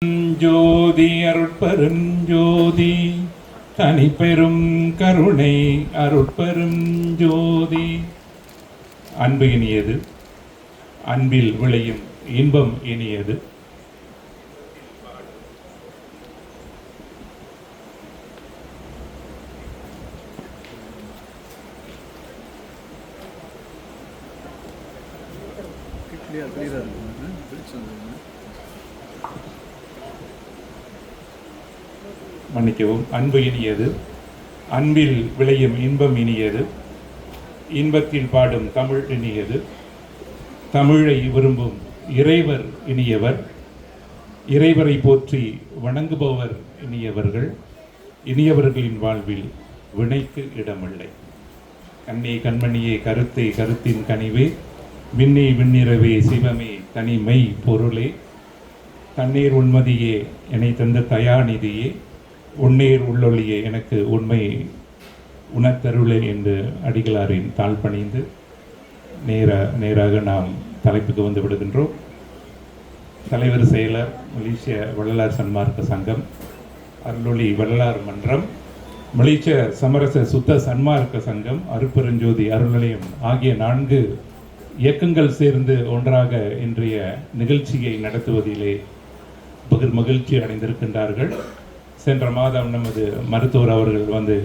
ஜோதி அருட்பெரும் ஜோதி தனிப்பெரும் கருணை அருட்பெரும் ஜோதி. அன்பு இனியது, அன்பில் விளையும் இன்பம் இனியது. மன்னிக்கவும். அன்பு இனியது, அன்பில் விளையும் இன்பம் இனியது. இன்பத்தில் பாடும் தமிழ் இனியது. தமிழை விரும்பும் இறைவர் இனியவர். இறைவரை போற்றி வணங்குபவர் இனியவர்கள். இனியவர்களின் வாழ்வில் வினைக்கு இடமில்லை. கண்ணே கண்மணியே கருத்தை கருத்தின் கனிவே, விண்ணே விண்ணிறவே சிவமே தனிமை பொருளே, தண்ணீர் உண்மதியே என்னை தந்த தயாநிதியே, உன்னேர் உள்ளொளியே எனக்கு உண்மை உணர்த்தருளே என்று அடிகளாரின் தாழ் பணிந்து நேராக நாம் தலைப்புக்கு வந்து விடுகின்றோம். தலைவர் செயலர் மலேசிய வள்ளலார் சன்மார்க்க சங்கம், அருளொளி வள்ளலார் மன்றம், மலேசிய சமரச சுத்த சன்மார்க்க சங்கம், அருட்பெருஞ்சோதி அருள்நிலையம் ஆகிய 4 இயக்கங்கள் சேர்ந்து ஒன்றாக இன்றைய நிகழ்ச்சியை நடத்துவதிலே மகிழ்ச்சி அடைந்திருக்கின்றார்கள். சென்ற மாதம் நமது மருத்துவர் அவர்கள் வந்து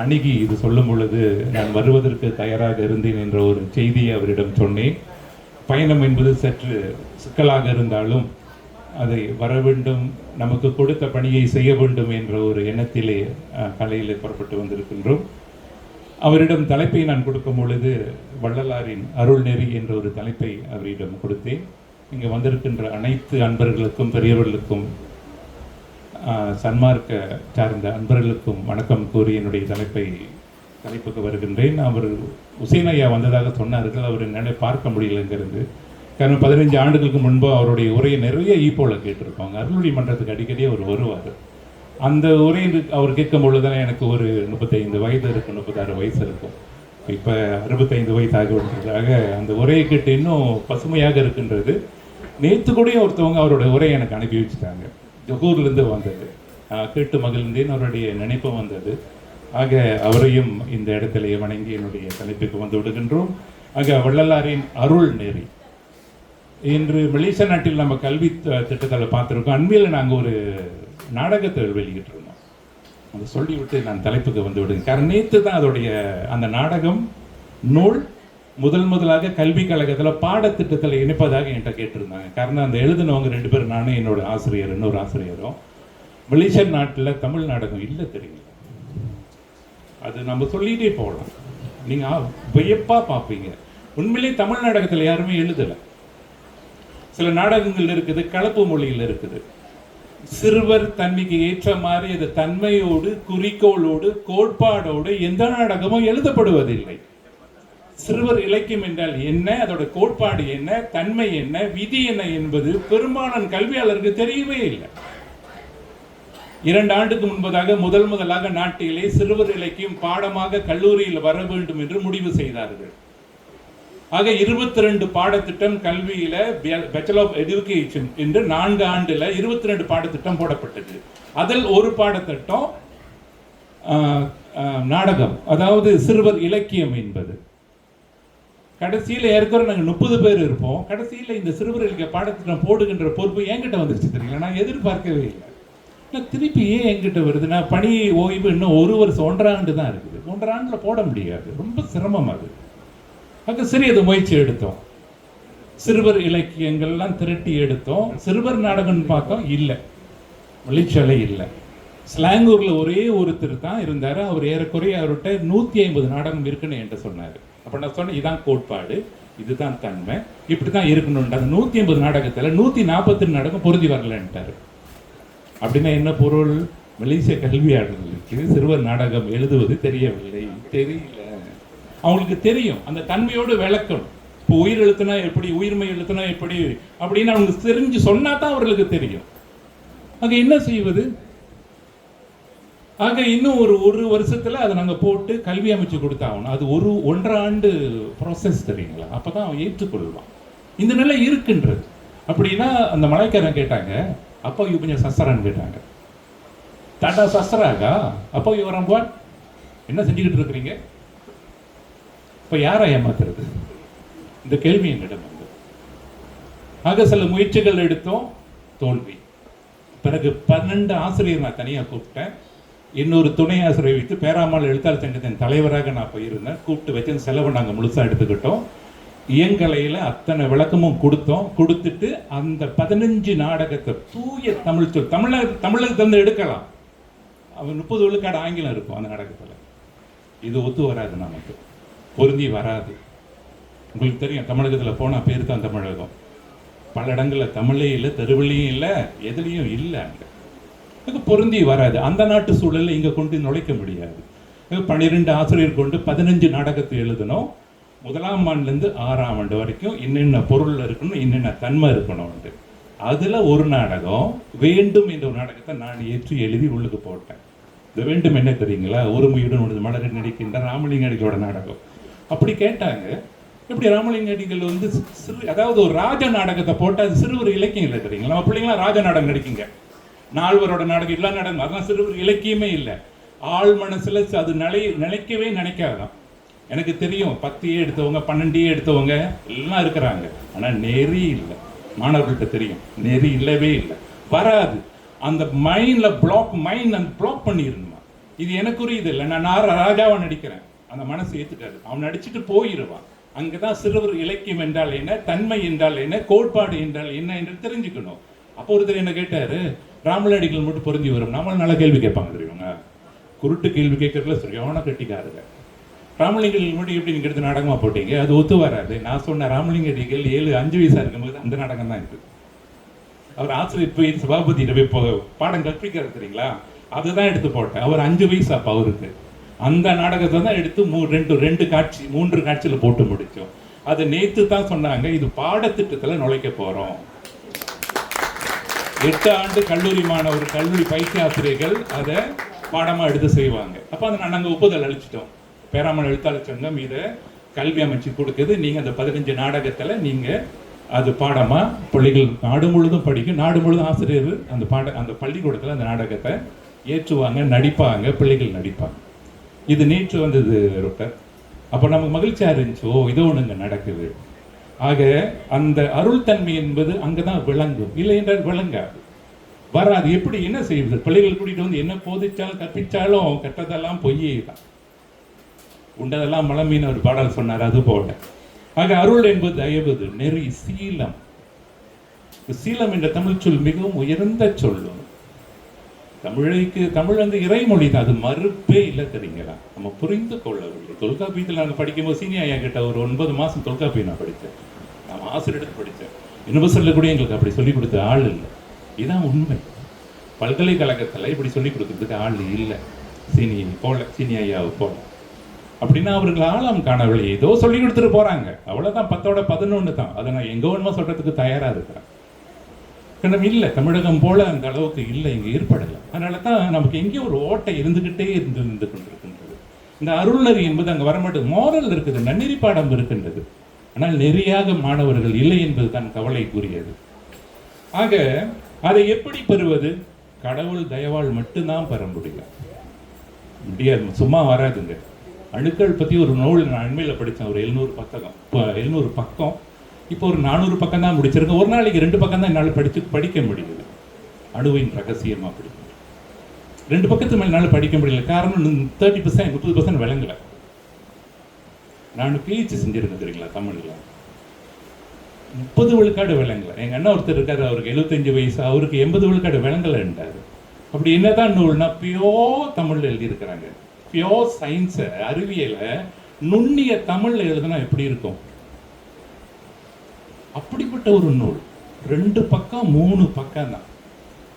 அணுகி இது சொல்லும் பொழுது நான் வருவதற்கு தயாராக இருந்தேன் என்ற ஒரு செய்தியை அவரிடம் சொன்னேன். பயணம் என்பது சற்று சிக்கலாக இருந்தாலும் அதை வர வேண்டும், நமக்கு கொடுத்த பணியை செய்ய வேண்டும் என்ற ஒரு எண்ணத்திலே கலையில் புறப்பட்டு வந்திருக்கின்றோம். அவரிடம் தலைப்பை நான் கொடுக்கும் பொழுது வள்ளலாரின் அருள் நெறி என்ற ஒரு தலைப்பை அவரிடம் கொடுத்தேன். இங்கே வந்திருக்கின்ற அனைத்து அன்பர்களுக்கும் பெரியவர்களுக்கும் சன்மார்க்க சார்ந்த அன்பர்களுக்கும் வணக்கம் கூறி என்னுடைய தலைப்புக்கு வருகின்றேன். அவர் உசேன் ஐயா வந்ததாக சொன்னார்கள். அவர் என்னால் பார்க்க முடியலைங்கிறது. காரணம் 15 ஆண்டுகளுக்கு முன்பு அவருடைய உரையை நிறைய ஈப்போல கேட்டிருப்பாங்க. அருள்மொழி மன்றத்துக்கு அடிக்கடி அவர் வருவார். அந்த உரை அவர் கேட்கும் பொழுது தான் எனக்கு ஒரு 35 வயது இருக்கும், 36 வயசு இருக்கும். இப்போ 65 வயசு ஆகிவிட்டதாக அந்த உரையை கேட்டு இன்னும் பசுமையாக இருக்கின்றது. நேற்று கூட ஒருத்தவங்க அவருடைய உரையை எனக்கு அனுப்பி வச்சுட்டாங்க. ஜொகூர்லேருந்து வந்தது, கேட்டு மகிழ்ந்தேன். அவருடைய நினைப்பு வந்தது. ஆக அவரையும் இந்த இடத்திலேயே வணங்கி என்னுடைய தலைப்புக்கு வந்து விடுகின்றோம். ஆக வள்ளலாரின் அருள் நெறி. இன்று மலேசிய நாட்டில் நம்ம கல்வி திட்டத்தில் பார்த்துருக்கோம். அண்மையில் நாங்கள் ஒரு நாடகத்தை வெளியிட்டு இருந்தோம். அதை சொல்லிவிட்டு நான் தலைப்புக்கு வந்து விடுங்க. காரணம் நேற்று தான் அதோடைய அந்த நாடகம் நூல் முதலாக கல்வி கழகத்தில் பாடத்திட்டத்தில் இணைப்பதாக என்கிட்ட கேட்டிருந்தாங்க. காரணம் அந்த எழுதினவங்க 2 பேர், நானும் என்னோட ஆசிரியர் இன்னொரு ஆசிரியரும். மலேசிய நாட்டில் தமிழ் நாடகம் இல்லை, தெரியுங்க. அது நம்ம சொல்லிகிட்டே போகலாம், நீங்கள் வியப்பாக பார்ப்பீங்க. உண்மையிலேயே தமிழ் நாடகத்தில் யாருமே எழுதலை. சில நாடகங்கள் இருக்குது, கலப்பு மொழியில் இருக்குது. சிறுவர் தன்மைக்கு ஏற்ற மாதிரி அது தன்மையோடு குறிக்கோளோடு கோட்பாடோடு எந்த நாடகமும் எழுதப்படுவதில்லை. சிறுவர் இலக்கியம் என்றால் என்ன, அதோட கோட்பாடு என்ன, தன்மை என்ன, விதி என்ன என்பது பெரும்பாலான கல்வியாளருக்கு தெரியவே இல்லை. 2 ஆண்டுக்கு முன்பதாக முதலாக நாட்டிலே சிறுவர் இலக்கியம் பாடமாக கல்லூரியில் வர வேண்டும் என்று முடிவு செய்தார்கள். ஆக 22 பாடத்திட்டம் கல்வியில பேச்சுலர் ஆஃப் எஜுகேஷன் என்று 4 ஆண்டுல 22 பாடத்திட்டம் போடப்பட்டது. அதில் ஒரு பாடத்திட்டம் நாடகம், அதாவது சிறுவர் இலக்கியம் என்பது. கடைசியில் ஏற்கனவே நாங்கள் 30 பேர் இருப்போம். கடைசியில் இந்த சிறுவர் இலக்கிய பாடத்திட்டம் போடுகின்ற பொறுப்பு என்கிட்ட வந்துருச்சு. தெரியல, நான் எதிர்பார்க்கவே இல்லை. திருப்பி ஏன் என்கிட்ட வருது? நான் பணி ஓய்வு இன்னும் 1 வருஷம் 1.5 ஆண்டு தான் இருக்குது. 1.5 ஆண்டுல போட முடியாது, ரொம்ப சிரமம் அது. அது சரி, அது முயற்சி எடுத்தோம். சிறுவர் இலக்கியங்கள்லாம் திரட்டி எடுத்தோம். சிறுவர் நாடகம்னு பார்த்தோம், இல்லை, மலேசியால இல்லை. ஸ்லாங்கூர்ல ஒரே ஒருத்தர் தான் இருந்தார். அவர் ஏறக்குறைய அவர்கிட்ட 150 நாடகம் இருக்குன்னு என்கிட்ட சொன்னார். அப்போ நான் சொன்னேன், இதுதான் கோட்பாடு, இதுதான் தன்மை, இப்படி தான் இருக்கணும்ன்ற. அந்த 150 நாடகத்தில் 142 நாடகம் பொருந்தி வரலன்ட்டார். அப்படின்னா என்ன பொருள்? மலேசிய கல்வியாளர்களுக்கு சிறுவர் நாடகம் எழுதுவது தெரியல. அவங்களுக்கு தெரியும், அந்த தன்மையோடு விளக்கணும். இப்போ உயிர் எழுத்துனா எப்படி, உயிர்மை எழுத்துனா எப்படி அப்படின்னு அவங்க தெரிஞ்சு சொன்னா தான் அவர்களுக்கு தெரியும். அங்கே என்ன செய்வது? ஆக இன்னும் ஒரு வருஷத்துல அதை நாங்கள் போட்டு கல்வி அமைச்சு கொடுத்தாகணும். அது 1.5 ஆண்டு ப்ராசஸ், தெரியுங்களா? அப்பதான் அவன் ஏற்றுக்கொள்வான். இந்த நிலை இருக்கின்றது. அப்படின்னா அந்த மலைக்காரன் கேட்டாங்க, அப்போ இவ கொஞ்சம் சஸ்தரான்னு கேட்டாங்க. தாண்டா சஸ்தராகா? அப்போ இவரம்பா என்ன செஞ்சுக்கிட்டு இருக்கிறீங்க? இப்போ யாரை ஏமாத்துறது? இந்த கேள்வி என்னிடம் வந்து. ஆக சில முயற்சிகள் எடுத்தோம், தோல்வி. பிறகு 12 ஆசிரியர் நான் தனியாக கூப்பிட்டேன். இன்னொரு துணை ஆசிரியர் வைத்து பேராமல் எழுத்தாளர் சங்கத்தின் தலைவராக நான் போயிருந்தேன். கூப்பிட்டு வச்சு செலவை நாங்கள் முழுசாக எடுத்துக்கிட்டோம். இயங்கலையில் அத்தனை விளக்கமும் கொடுத்தோம். கொடுத்துட்டு அந்த 15 நாடகத்தை தூய தமிழ் சொல் தமிழகத்திலிருந்து எடுக்கலாம். அவன் 30 விழுக்காடு ஆங்கிலம் இருக்கும் அந்த நாடகத்தில். இது ஒத்து வராது, நமக்கு பொருந்தி வராது. உங்களுக்கு தெரியும், தமிழகத்தில் போனால் பேர் தான் தமிழகம். பல இடங்களில் தமிழே இல்லை, தெருவிலையும் இல்லை, எதுலேயும் இல்லை. அங்கே அது பொருந்தி வராது. அந்த நாட்டு சூழலில் இங்கே கொண்டு நுழைக்க முடியாது. 12 ஆசிரியர் கொண்டு 15 நாடகத்தை எழுதணும். 1ஆம் ஆண்டுலேருந்து 6ஆம் ஆண்டு வரைக்கும் இன்னென்ன பொருள் இருக்கணும், இன்னென்ன தன்மை இருக்கணும். அதில் ஒரு நாடகம் வேண்டும் என்ற ஒரு நாடகத்தை நான் ஏற்றி எழுதி உள்ளுக்கு போட்டேன். இது வேண்டும் என்ன தெரியுங்களா? ஒரு முயலுடன் உனது மலரில் நடிக்கின்ற ராமலிங்க அடிகளோட நாடகம். அப்படி கேட்டாங்க, இப்படி ராமலிங்க அடிகள் வந்து அதாவது ஒரு ராஜ நாடகத்தை போட்டால் அது சிறுவர் இலக்கியம் இல்லை தெரியுங்களா? நம்ம பிள்ளைங்களாம் ராஜ நாடகம் நடிக்குங்க. நால்வரோட நாடகம் இல்லை நாடகம், அதெல்லாம் சிறுவர் இலக்கியமே இல்லை. ஆள் மனசில் அது நினைக்கவே நினைக்காதான். எனக்கு தெரியும், 10 எடுத்தவங்க 12 எடுத்தவங்க எல்லாம் இருக்கிறாங்க. ஆனால் நெறி இல்லை. மாணவர்கள்ட்ட தெரியும், நெறி இல்லவே இல்லை, வராது. அந்த மைண்டில் பிளாக் பண்ணிடணுமா? இது எனக்குரிய இது இல்லை. நான் ராஜாவை நடிக்கிறேன், அந்த மனசு ஏற்றுக்காது. அவன் நடிச்சுட்டு போயிடுவான். அங்கே தான் சிறுவர் இலக்கியம் என்றால் என்ன, தன்மை என்றால் என்ன, கோட்பாடு என்றால் என்ன என்று தெரிஞ்சுக்கணும். அப்போ ஒருத்தர் என்ன கேட்டார், ராமலடிகள் மட்டும் பொருந்தி வரும். நம்மளும் நல்ல கேள்வி கேட்பாங்க தெரியுங்க. குருட்டு கேள்வி கேட்கறதுல சரியான கட்டிக்காருங்க. ராமலிங்கடிகள் மட்டும் எப்படி நீங்கள் எடுத்து நாடகமாக போட்டீங்க? அது ஒத்து வராது. நான் சொன்ன ராமலிங்கடிகள் 5 வயசாக இருக்கும்போது அந்த நாடகம் தான் இருக்குது. அவர் ஆசிரியர் போய் சபாபதியிட போய் பாடம் கற்பிக்கிறார் தெரியுங்களா? அதுதான் எடுத்து போட்டேன். அவர் 5 வயசு அப்போ அவருக்கு. அந்த நாடகத்தை தான் எடுத்து 3 காட்சியில் போட்டு முடித்தோம். அது நேற்று தான் சொன்னாங்க, இது பாடத்திட்டத்தில் நுழைக்க போகிறோம். 8 ஆண்டு கல்லூரி மாணவர், கல்லூரி பயிற்சி ஆசிரியர்கள் அதை பாடமாக எடுத்து செய்வாங்க. அப்போ அதை நாங்கள் ஒப்புதல் அளிச்சிட்டோம். பேராமல் எழுத்தாளர் சங்கம் இதை கல்வி அமைச்சு கொடுக்குது. நீங்கள் அந்த 15 நாடகத்தில் நீங்கள் அது பாடமாக பள்ளிகள் நாடு முழுதும் படிக்கும். நாடு முழுதும் ஆசிரியர் அந்த பள்ளிக்கூடத்தில் அந்த நாடகத்தை ஏற்றுவாங்க, நடிப்பாங்க, பிள்ளைகள் நடிப்பாங்க. இது நேற்று வந்தது டாக்டர். அப்போ நமக்கு மகிழ்ச்சியாக இருந்துச்சு, ஓ இதோ ஒன்றுங்க நடக்குது. ஆக அந்த அருள் தன்மை என்பது அங்கே தான் விளங்கும். இல்லை என்றால் விளங்காது, வராது. எப்படி என்ன செய்வது? பிள்ளைகள் கூட்டிகிட்டு வந்து என்ன போதிச்சாலும் கற்பிச்சாலும் கற்றதெல்லாம் பொய்யே தான். உண்டதெல்லாம் மலமீன் ஒரு பாடல் சொன்னார், அது போல. ஆக அருள் என்பது தயவுது, நெறி, சீலம். சீலம் என்ற தமிழ் சொல் மிகவும் உயர்ந்த சொல்லும். தமிழ் வந்து இறைமொழி தான், அது மறுப்பே இல்லை தெரியுங்களா? நம்ம புரிந்து கொள்ளவில்லை. தொல்காப்பியத்தில் நாங்கள் படிக்கும்போது சீனியா ஐயா கிட்ட ஒரு 9 மாதம் தொல்காப்பியம் நான் படித்தேன். நான் ஆசிரியர் எடுத்து படித்தேன். யூனிவர்சிட்டியில் கூட எங்களுக்கு அப்படி சொல்லிக் கொடுத்த ஆள் இல்லை. இதுதான் உண்மை. பல்கலைக்கழகத்தில் இப்படி சொல்லிக் கொடுக்கறதுக்கு ஆள் இல்லை. சீனி ஐயாவை போல. அப்படின்னா அவர்கள் ஆழம் காணவில்லை. ஏதோ சொல்லி கொடுத்துட்டு போகிறாங்க, அவ்வளோதான். 10ஓட 11 தான். அதை நான் எங்கே வேணுமோ சொல்கிறதுக்கு தயாராக இருக்கிறேன். கிணம் இல்லை, தமிழகம் போல அந்த அளவுக்கு இல்லை, இங்கே ஏற்படலை. அதனால தான் நமக்கு எங்கேயோ ஒரு ஓட்டை இருந்துக்கிட்டே இருந்து கொண்டிருக்கின்றது. இந்த அருள்நெறி என்பது அங்கே வரமாட்டேது. மோரல் இருக்குது, நன்னெறி பாடம் இருக்கின்றது. ஆனால் நெறியாக மாணவர்கள் இல்லை என்பது தான் கவலைக்குரியது. ஆக அதை எப்படி பெறுவது? கடவுள் தயவால் மட்டும்தான் பெற முடியாது. சும்மா வராதுங்க. அணுக்கள் பற்றி ஒரு நூல் நான் அண்மையில் படித்தேன், ஒரு 700 பக்கம். இப்போ ஒரு 400 பக்கம் தான் முடிச்சிருக்கேன். ஒரு நாளைக்கு 2 பக்கம் தான் என்னால் படிக்க முடியுது. அணுவின் ரகசியமாக படிக்க முடியும். 2 பக்கத்துக்கு மேலே என்னால் படிக்க முடியல. காரணம் 30% விளங்கலை. நான் PhD செஞ்சுருக்கேன் தெரியுங்களா தமிழில். 30 விழுக்காடு விளங்கலை. எங்கள் அண்ணா ஒருத்தர் இருக்கார், அவருக்கு 75 வயசு, அவருக்கு 80 விழுக்காடு விளங்கலைன்றார். அப்படி என்னதான் நூல்னா பியோர் தமிழில் எழுதியிருக்கிறாங்க. பியோர் சயின்ஸை, அறிவியலை நுண்ணிய தமிழில் எழுதுனா எப்படி இருக்கும்? அப்படிப்பட்ட ஒரு நூல். 2 பக்கம் 3 பக்கம் தான்.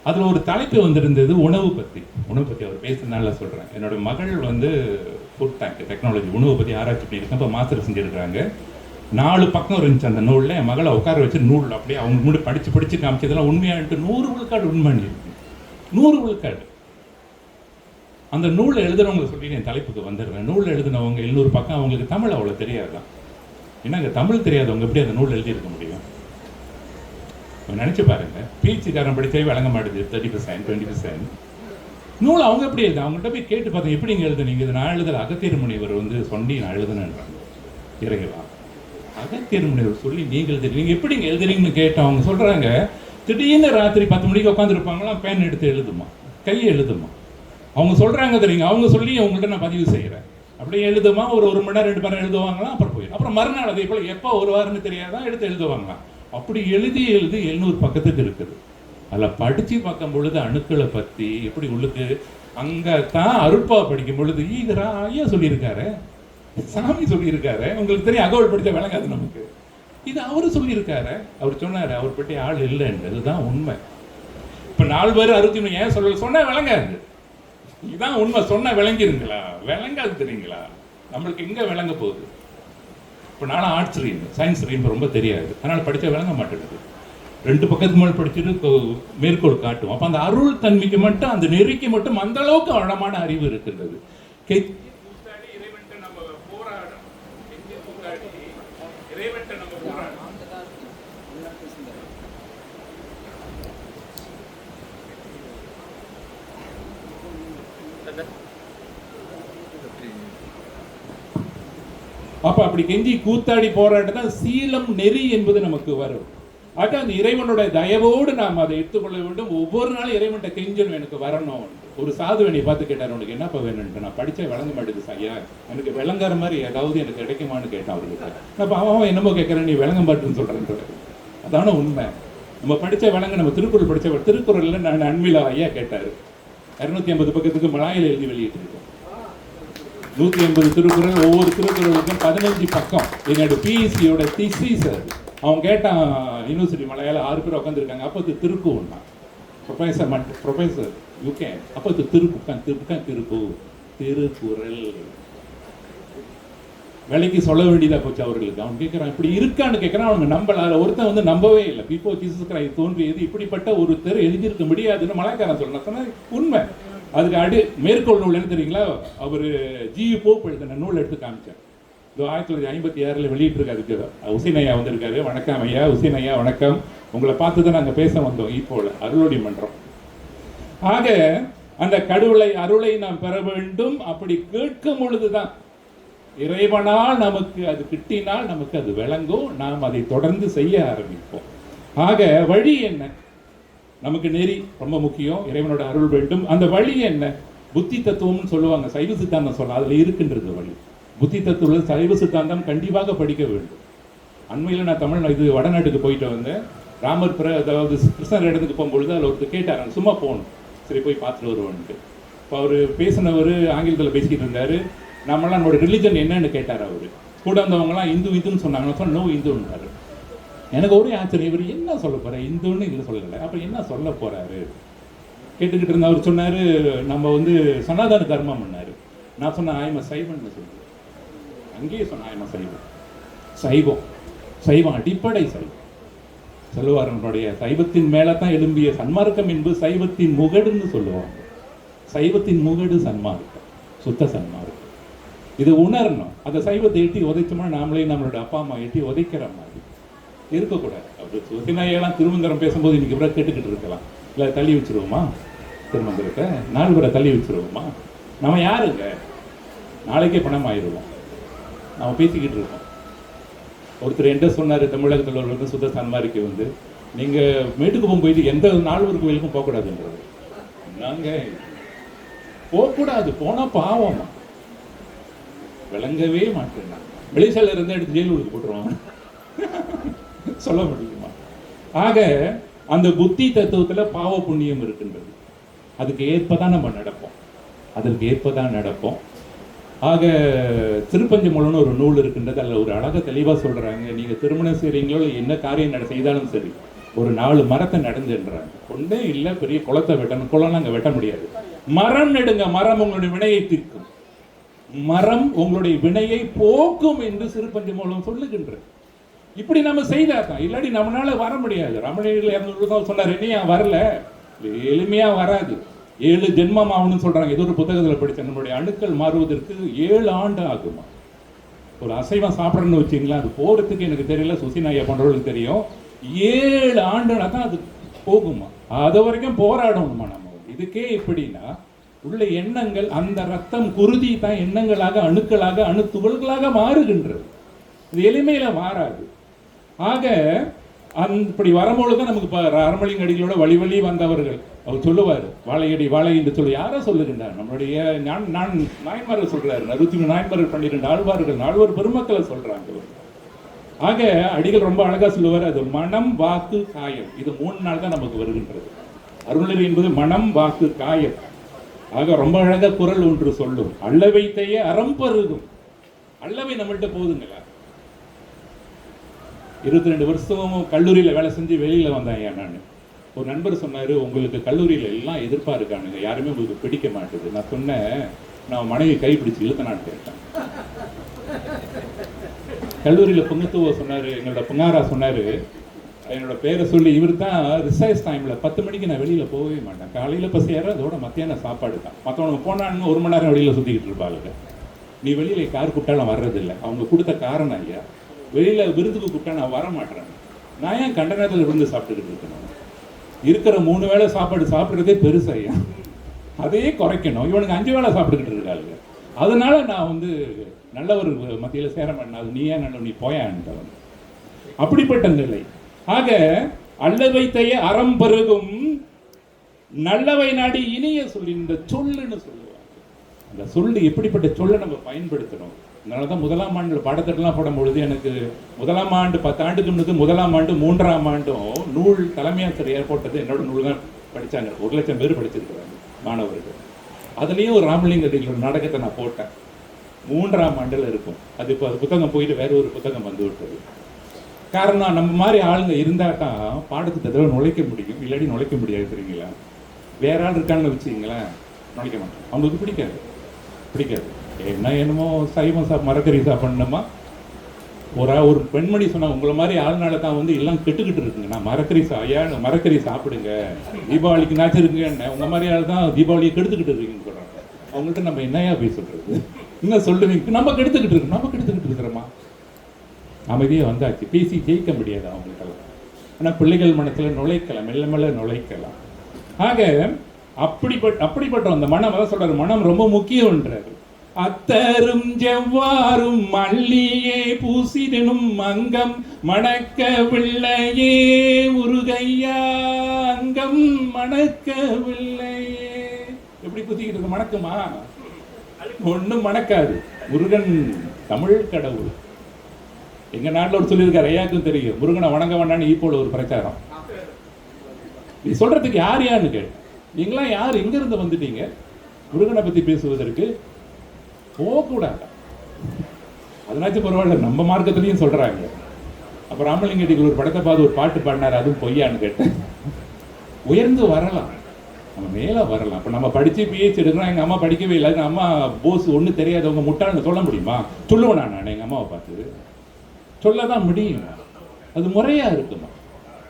அதில் ஒரு தலைப்பு வந்திருந்தது உணவு பற்றி அவர் பேசுறதுனால சொல்கிறேன். என்னோட மகள் வந்து ஃபுட் டெக்னாலஜி உணவு பற்றி ஆராய்ச்சி பண்ணியிருக்கேன். இப்போ மாஸ்டர் செஞ்சுருக்காங்க. 4 பக்கம் இருந்துச்சு அந்த நூலில். என் மகளை உட்கார வச்சு நூல் அப்படியே அவங்க முன்னாடி படித்து காமிச்சதெல்லாம் உண்மையான்ட்டு 100 விழுக்காடு உண்மை இருக்கு. 100 விழுக்காடு. அந்த நூலை எழுதுனவங்களை சொல்லி என் தலைப்புக்கு வந்துடுறேன். நூல் எழுதினவங்க 700 பக்கம், அவங்களுக்கு தமிழ் அவ்வளோ தெரியாதான். என்னங்க தமிழ் தெரியாதவங்க எப்படி அந்த நூல் எழுதியிருக்க முடியும்? நினைச்சு பாருங்க, பீச்சுக்காரன் படிச்சே விளங்க மாட்டுது 30%, 20%. நூல் அவங்க எப்படி எழுது? அவங்கள்ட்ட போய் கேட்டு பார்த்தேன், எப்படி இங்கே எழுதுனீங்க? இது நான் எழுதல, அகத்தியர் முனிவர் வந்து சொல்லி நான் எழுதுனேன்றாங்க. இறைவா, அகத்தியர் முனிவர் சொல்லி நீங்க எழுதுறீங்க, நீங்க எப்படி இங்கே எழுதுறீங்கன்னு கேட்டோம். அவங்க சொல்றாங்க, திடீர்னு ராத்திரி 10 மணிக்கு உட்காந்துருப்பாங்களாம், பேன் எடுத்து எழுதுமா, கையை எழுதுமா. அவங்க சொல்றாங்க தெரியுங்க, அவங்க சொல்லி அவங்கள்ட்ட நான் பதிவு செய்கிறேன். அப்படியே எழுதுமா, ஒரு 1 மணி நேரம் 2 மணி நேரம் எழுதுவாங்களாம், அப்புறம் போயிடும். அப்புறம் மறுநாள் அதே போல் எப்போ ஒரு வாரம்னு தெரியாதான் எடுத்து எழுதுவாங்களாம். அப்படி எழுதி 700 பக்கத்துக்கு இருக்குது. அதில் படித்து பார்க்கும் பொழுது அணுக்களை பற்றி எப்படி உள்ளுக்கு அங்கே தான் அருட்பா படிக்கும் பொழுது ஈகரா ஐயா சொல்லியிருக்காரு, சாமி சொல்லியிருக்காரு. உங்களுக்கு தெரியும், அகவல் படித்த விளங்காது நமக்கு. இது அவரு சொல்லியிருக்காரு, அவர் சொன்னார், அவர் பற்றி ஆள் இல்லைன்றது தான் உண்மை. இப்போ 4 பேர் 63 ஏன் சொல்ல சொன்னால் விளங்காது, இதுதான் உண்மை. சொன்ன விளங்கிருங்களா? விளங்காது தெரியுங்களா? நம்மளுக்கு எங்கே விளங்க போகுது? இப்போ நானும் ஆர்ட்ஸ் ரீம், சயின்ஸ் ரீம் ரொம்ப தெரியாது, அதனால் படித்தா விளங்க மாட்டேங்குது. 2 பக்கத்துக்கு மேலே படிச்சுட்டு மேற்கோள் காட்டும். அப்போ அந்த அருள் தன்மைக்கு மட்டும், அந்த நெறிக்கு மட்டும் அந்த அளவுக்கு ஆழமான அறிவு இருக்கின்றது. அப்ப அப்படி கெஞ்சி கூத்தாடி போராட்டம் தான் சீலம் நெறி என்பது நமக்கு வரும். ஆக அந்த இறைவனுடைய தயவோடு நாம் அதை எடுத்துக்கொள்ள வேண்டும். ஒவ்வொரு நாளும் இறைவன்கிட்ட கெஞ்சணும், எனக்கு வரணும். ஒரு சாதுவனை பார்த்து கேட்டார், உனக்கு என்னப்பா வேணும்ட்டு. நான் படித்தா விளங்க மாட்டேங்குது ஐயா, எனக்கு விளங்குற மாதிரி ஏதாவது எனக்கு கிடைக்குமான்னு கேட்டான் அவருக்கு. நான் அவன் என்னமோ கேட்குறேன், நீ விளங்க மாட்டேன்னு சொல்கிறேன். அதான உண்மை. நம்ம படித்த விளங்க, நம்ம திருக்குறள் படித்த திருக்குறளில் நான் அன்பிலா ஐயா கேட்டார். 250 பக்கத்துக்கு மலாயில் எழுதி வெளியிட்டிருக்கோம். 180 திருக்குறள், ஒவ்வொரு திருக்குறளுக்கும் 15 பக்கம். என்னோட பிஎஸ்சியோட திசிஸ் அது. அவன் கேட்டான், யூனிவர்சிட்டி மலையாள 6 பேர் உட்காந்துருக்காங்க. அப்போ திருக்கு ஒன்றா ப்ரொஃபஸர் யூகே, அப்போ திருக்கு திருக்குறள் வேலைக்கு சொல்ல வேண்டியதாக போச்சு அவர்களுக்கு. அவன் கேட்குறான், இப்படி இருக்கான்னு கேட்குறான். அவங்க நம்பல. ஒருத்தன் வந்து நம்பவே இல்லை. பிஃபோர் ஜீசஸ் கிரைஸ்ட் தோன்றியது இப்படிப்பட்ட ஒரு தெரு எழுதியிருக்க முடியாதுன்னு மலைக்காரன் சொல்லணும். சொன்ன உண்மை. அதுக்கு மேற்கோள் நூல் என்ன தெரியுங்களா? அவர் ஜியு போப் எழுதின நூல் எடுத்து காமிச்சார். 1956 வெளியிட்டிருக்காரு. உசைன் ஐயா வந்திருக்காரு. வணக்கம் ஐயா. உசைன் ஐயா வணக்கம். உங்களை பார்த்து தான் நாங்கள் பேச வந்தோம். இப்போல அருளோடி மன்றம். ஆக அந்த கடவுளை அருளை நாம் பெற வேண்டும். அப்படி கேட்கும் பொழுதுதான் இறைவனால் நமக்கு அது கிட்டினால் நமக்கு அது விளங்கும். நாம் அதை தொடர்ந்து செய்ய ஆரம்பிப்போம். ஆக வழி என்ன? நமக்கு நெறி ரொம்ப முக்கியம். இறைவனோட அருள் வேண்டும். அந்த வழி என்ன? புத்தி தத்துவம்னு சொல்லுவாங்க, சைவ சித்தாந்தம் சொல்ல, அதில் இருக்கின்றது வழி. புத்தி தத்துவம் சைவ சித்தாந்தம் கண்டிப்பாக படிக்க வேண்டும். அண்மையில் நான் இது வடநாட்டுக்கு போயிட்டு வந்தேன். ராமர் அதாவது கிருஷ்ணர் இடத்துக்கு போகும்பொழுது அதில் ஒருத்தர் கேட்டார், சும்மா போகணும், சரி போய் பார்த்துட்டு வருவோன்ட்டு. இப்போ அவர் பேசினவர் ஆங்கிலத்தில் பேசிக்கிட்டு இருந்தார். நம்மளாம் நம்மளோட ரிலிஜன் என்னன்னு கேட்டார். அவர் கூட வந்தவங்களாம் இந்துன்னு சொன்னாங்க. சொன்ன நோ இந்துன்றாரு. எனக்கு ஒரே ஆச்சரியம், இவர் என்ன சொல்ல போகிறார்? இந்துன்னு இல்லை சொல்லலை, அப்புறம் என்ன சொல்ல போகிறாரு கேட்டுக்கிட்டு இருந்த. அவர் சொன்னார், நம்ம வந்து சனாதன தர்மம் பண்ணார். நான் சொன்னேன், ஆயமா சைவம்னு சொல்லுவேன். அங்கேயே சொன்னேன், ஆயமா சைவம். சைவம் அடிப்படை சைவம் சொல்லுவார். நம்மளுடைய சைவத்தின் மேலே தான் எழும்பிய சன்மார்க்கம் என்பது சைவத்தின் முகடுன்னு சொல்லுவாங்க. சைவத்தின் முகடு சன்மார்க்கம், சுத்த சன்மார்க்கம். இது உணரணும். அந்த சைவத்தை எட்டி உதைச்சோம்னா நாமளே நம்மளோட அப்பா அம்மா எட்டி உதைக்கிற மாதிரி இருக்கக்கூடாது. அவர் சுத்தினாயெல்லாம் திருமந்திரம் பேசும்போது இன்னைக்கு இவரை கேட்டுக்கிட்டு இருக்கலாம். இல்லை தள்ளி வச்சுருவோமா? திருமந்திரத்தை 4 பேரை தள்ளி வச்சுருவோமா? நம்ம யாருங்க? நாளைக்கே பணம் ஆயிடுவோம். நம்ம பேசிக்கிட்டு இருக்கோம். ஒருத்தர் என்ன சொன்னார், தமிழகத்தில் வந்து சுத்த சன்மார்க்கி வந்து நீங்கள் மேட்டுக்குப்பம் போயிட்டு எந்த 4 கோயிலுக்கும் போகக்கூடாதுன்றது. நாங்கள் போகக்கூடாது, போனால் பாவமா, விளங்கவே மாட்டேன். வெளிசால இருந்தால் எடுத்து ஜெயிலுக்கு போட்டுருவாங்க. சொல்ல முடியுமா? ஆக அந்த புத்தி தத்துவத்தில் பாவ புண்ணியம் இருக்கின்றது. அதுக்கு ஏற்பதான் நம்ம நடப்போம். அதற்கு ஏற்பதான் நடப்போம். ஆக திருப்பஞ்சமூலம்னு ஒரு நூல் இருக்கின்றது. அதில் ஒரு அழகாக தெளிவாக சொல்கிறாங்க, நீங்கள் திருமணம் செய்கிறீங்களோ என்ன காரியம் செய்தாலும் சரி, ஒரு 4 மரத்தை நடந்துன்றாங்க. ஒன்றே இல்லை, பெரிய குளத்தை வெட்டணும். குளம்லாம் அங்கே வெட்ட முடியாது. மரம் நெடுங்க, மரம் உங்களுடைய வினையை தீர்க்கும், மரம் உங்களுடைய வினையை போக்கும் என்று திருப்பஞ்சமூலம் சொல்லுகின்ற. இப்படி நம்ம செய்தாதான், இல்லாட்டி நம்மளால வர முடியாது. ரமணியில் சொன்னார், என்னையா வரல, எளிமையாக வராது. 7 ஜென்மம் ஆகணும்னு சொல்றாங்க. ஏதோ ஒரு புத்தகத்தில் படித்தேன். நம்மளுடைய அணுக்கள் மாறுவதற்கு 7 ஆண்டு ஆகுமா? ஒரு அசைவம் சாப்பிட்றேன்னு வச்சிங்களா, அது போகிறதுக்கு எனக்கு தெரியல, சுசினாயா போன்றவர்களுக்கு தெரியும். 7 ஆண்டுனா தான் அது போகுமா? அது வரைக்கும் போராடணுமா நம்ம? இதுக்கே இப்படின்னா உள்ள எண்ணங்கள், அந்த ரத்தம் குருதி தான் எண்ணங்களாக, அணுக்களாக, அணுத்துகள்களாக மாறுகின்றது. இது எளிமையில மாறாது. ஆக இப்படி வரும்பொழுது நமக்கு ராமலிங்க அடிகளோட வழி வழி வந்தவர்கள் அவர் சொல்லுவார், வாழையடி வாழை என்று சொல்லி யாரோ சொல்லுகின்றார். நம்மளுடைய நாயன்மார்கள் சொல்றாரு, 63 நாயன்மார்கள் 12 ஆழ்வார்கள், 4 பெருமக்களை சொல்றாங்க. ஆக அடிகள் ரொம்ப அழகா சொல்லுவார், அது மனம் வாக்கு காயம், இது 3 நாள் தான் நமக்கு வருகின்றது. அருள்நெறி என்பது மனம் வாக்கு காயம். ஆக ரொம்ப அழகா குரல் ஒன்று சொல்லும், அள்ள வைத்தையே அறம் பருகும். அல்லவை நம்மள்கிட்ட போதுங்களா? 22 வருஷமும் கல்லூரியில் வேலை செஞ்சு வெளியில் வந்தேன். நான் ஒரு நண்பர் சொன்னார், உங்களுக்கு கல்லூரியில் எல்லாம் எதிர்ப்பாக இருக்கானுங்க, யாருமே உங்களுக்கு பிடிக்க மாட்டுது. நான் சொன்னேன், நான் மனைவி கைப்பிடிச்சு இழுத்தனான்னு கேட்டேன். கல்லூரியில் பொங்குத்துவ சொன்னார், எங்களோட பொங்காரா சொன்னார், என்னோட பேரை சொல்லி, இவர் தான் ரிசர்ச் டைமில் 10 மணிக்கு நான் வெளியில் போகவே மாட்டேன். காலையில் பசியார, அதோட மத்தியான சாப்பாடு தான். மற்றவனுக்கு போனான்னு 1 மணி நேரம் வெளியில் சுற்றிக்கிட்டு இருப்பாங்க. நீ வெளியில் கார் கூப்பிட்டாலும் வர்றதில்லை. அவங்க கொடுத்த காரணம் ஐயா, வெளியில் விருதுக்கு கூப்பிட்டா நான் வர மாட்டேறேன். நான் ஏன் கண்ட நேரத்தில் விருந்து சாப்பிட்டுக்கிட்டு இருக்கணும்? இருக்கிற 3 வேளை சாப்பாடு சாப்பிட்றதே பெருசு ஐயா, அதையே குறைக்கணும். இவனுக்கு 5 வேளை சாப்பிட்டுக்கிட்டு இருக்காங்க. அதனால நான் நல்ல ஒரு மத்தியில் சேர மாட்டேன். அது நீ ஏன் நல்ல, நீ போயான்ட்டவன். அப்படிப்பட்ட நிலை. ஆக அல்ல வைத்தைய அறம் பருகும் நல்லவை நாடி இனிய சொல்லி, இந்த சொல்லுன்னு சொல்லுவாங்க. அந்த சொல்லு எப்படிப்பட்ட சொல்லை நம்ம பயன்படுத்தணும். அதனால தான் 1ஆம் ஆண்டு பாடத்திட்டம்லாம் போடும் பொழுது எனக்கு 1ஆம் ஆண்டு 10 ஆண்டுக்கு முன்னுக்கு 1ஆம் ஆண்டு 3ஆம் ஆண்டும் நூல் தலைமையாசிரியர் போட்டது என்னோட நூல் தான் படித்தாங்க. 1 லட்சம் பேர் படிச்சிருக்கிறாங்க மாணவர்கள். அதுலேயும் ஒரு ராமலிங்க அடிகளோட நாடகத்தை நான் போட்டேன். 3ஆம் ஆண்டில் இருக்கும். அது இப்போ அது புத்தகம் போயிட்டு வேற ஒரு புத்தகம் வந்து விட்டது. காரணம், நம்ம மாதிரி ஆளுங்க இருந்தால் தான் பாடத்திட்டத்தில் நுழைக்க முடியும், இல்லாட்டி நுழைக்க முடியாது. தெரியுங்களா? வேற ஆள் இருக்கான்னு வச்சுங்களேன், நுழைக்க மாட்டோம். அவங்களுக்கு பிடிக்காது. என்னமோ சைவம் மரக்கறி சாப்பிடணுமா? ஒரு பெண்மணி சொன்னா, உங்களை மாதிரி ஆளுநாள தான் எல்லாம் கெட்டுக்கிட்டு இருக்குங்க. நான் மரக்கறி சாப்பிடுங்க, தீபாவளிக்கு நாச்சிருங்க. உங்க மாதிரி ஆள் தான் தீபாவளியை கெடுத்துக்கிட்டு இருக்கீங்கன்னு சொல்றாங்க. அவங்கள்ட்ட நம்ம என்னையா போய் சொல்றது? என்ன சொல்லுவீங்க? நம்ம கெடுத்துக்கிட்டு இருக்கிறோமா? அமைதியே வந்தாச்சு, பேசி ஜெயிக்க முடியாது அவங்களுக்கெல்லாம். ஆனால் பிள்ளைகள் மனத்தில் நுழைக்கலாம், மெல்ல மெல்ல நுழைக்கலாம். ஆக அப்படிப்பட்ட அந்த மனம், அதான் சொல்றாரு, மனம் ரொம்ப முக்கியம்ன்றாரு. அத்தரும் ஜெவ்வாறும் மல்லியே பூசிடனும் அங்கம் மணக்கவில்லையே உருகையா, அங்கம் மணக்கவில்லையே. எப்படி பூசிக்கிட்டு இருக்கு? மணக்குமா? ஒன்றும் மணக்காது. முருகன் தமிழ் கடவுள். எங்க நாட்டில் ஒரு சொல்லியிருக்காரு, ஐயாக்கும் தெரியும், முருகனை வணங்க வேண்டான்னு ஈப்போல ஒரு பிரச்சாரம். இது சொல்றதுக்கு யாருன்னு கேட்டு, நீங்களாம் யார், எங்க இருந்து வந்துட்டீங்க முருகனை பத்தி பேசுவதற்கு? போகக்கூடாது. அதனாச்சும் பரவாயில்ல, நம்ம மார்க்கத்திலையும் சொல்றாங்க. அப்ப ராமலிங்க அடிகள் ஒரு படத்தை பார்த்து ஒரு பாட்டு பாடினார், அதுவும் பொய்யான்னு கேட்டேன். உயர்ந்து வரலாம், நம்ம மேல வரலாம். அப்ப நம்ம படிச்சு பிஹெச் எடுக்கிறோம். எங்க அம்மா படிக்கவே இல்லை, எங்க அம்மா போஸ் ஒன்றும் தெரியாதவங்க முட்டாள்னு சொல்ல முடியுமா? சொல்லுவேன் நான் எங்க அம்மாவை பார்த்து சொல்லதான் முடியும். அது முறையா இருக்குமா?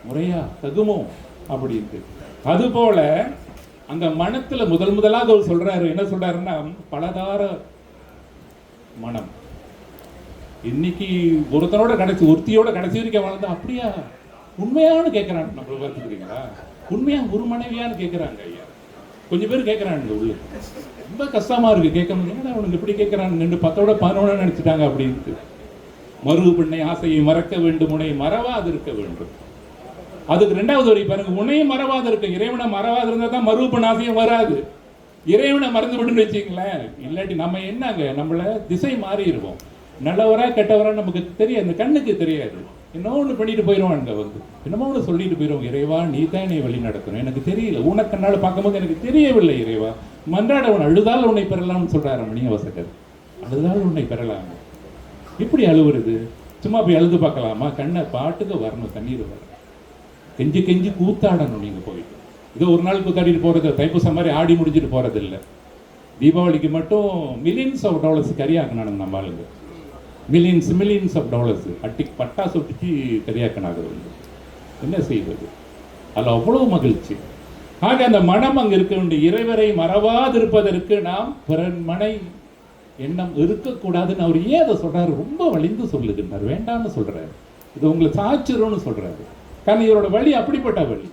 முறையா தகுமோ அப்படின்ட்டு. அது போல அந்த மனத்துல முதலாக அவர் சொல்றாரு, என்ன சொல்றாருன்னா, பலதார மனம். இன்னைக்கு ஒருத்தரோட ஒருத்தியோட கடைசி வரைக்கும் வாழ்ந்தா அப்படியா உண்மையானு கேட்கிறான். நம்ம பார்த்துக்கிறீங்களா? உண்மையா ஒரு மனைவியான்னு கேட்கிறாங்க ஐயா. கொஞ்சம் பேர் கேட்கறாங்க. உள்ள ரொம்ப கஷ்டமா இருக்கு கேட்க முடியும். அவனுக்கு எப்படி கேட்கறான்னு 10ஓட 11 நினைச்சிட்டாங்க அப்படின்ட்டு. மருவு பெண்ணை ஆசையை மறக்க வேண்டும், உன்னை மறவாது இருக்க வேண்டும். அதுக்கு 2வது வரி பாருங்க, உன்னையும் மறவாது இருக்க. இறைவனை மறவாது இருந்தா தான் மருவு பெண் ஆசையும் வராது. இறைவனை மறந்து விட்டுன்னு வச்சுங்களேன், இல்லாட்டி நம்ம என்னங்க, நம்மள திசை மாறி இருவோம். நல்லவரா கெட்டவரா நமக்கு தெரியாது, அந்த கண்ணுக்கு தெரியாது. இன்னொன்று பண்ணிட்டு போயிடுவான். என்னமோ ஒன்று சொல்லிட்டு போயிடுவோம். இறைவா நீ தான் என்னை வழி நடத்தணும், எனக்கு தெரியல, ஊனக்கண்ணால் பார்க்கும்போது எனக்கு தெரியவில்லை. இறைவா மன்றாடவன் அழுதால் உன்னை பெறலாம்னு சொல்றாரு மணியவாசகர். அழுதால் உன்னை பெறலாம். இப்படி அழுவுறது, சும்மா போய் அழுது பார்க்கலாமா? கண்ணை பாட்டுக்கு வரணும், தண்ணீர் வர கெஞ்சி கெஞ்சி கூத்தாடணும். நீங்க போயிட்டு இதோ ஒரு நாள் கூத்தாடிட்டு போறது, தைப்பூசம் மாதிரி ஆடி முடிஞ்சிட்டு போறது இல்லை. தீபாவளிக்கு மட்டும் மில்லியன்ஸ் ஆஃப் டாலர்ஸ் கரியாக்கினானுங்க நம்ம ஆளுங்க. மில்லியன்ஸ் ஆஃப் டாலர்ஸ் அட்டி பட்டாசு ஒட்டிச்சு கரியாக்கினாங்க. என்ன செய்வது? அதில் அவ்வளவு மகிழ்ச்சி. ஆக அந்த மனம் அங்கே இருக்க வேண்டிய இறைவரை மறவாதிருப்பதற்கு நாம் பிறன் மனை எண்ணம் இருக்கக்கூடாதுன்னு அவர் ஏன் அதை சொல்றாரு? ரொம்ப வலிந்து சொல்லுகின்றார், வேண்டாம்னு சொல்றாரு. இது உங்களை சாச்சிரும்னு சொல்றாரு. காரணம் இவரோட வழி அப்படிப்பட்ட வழி.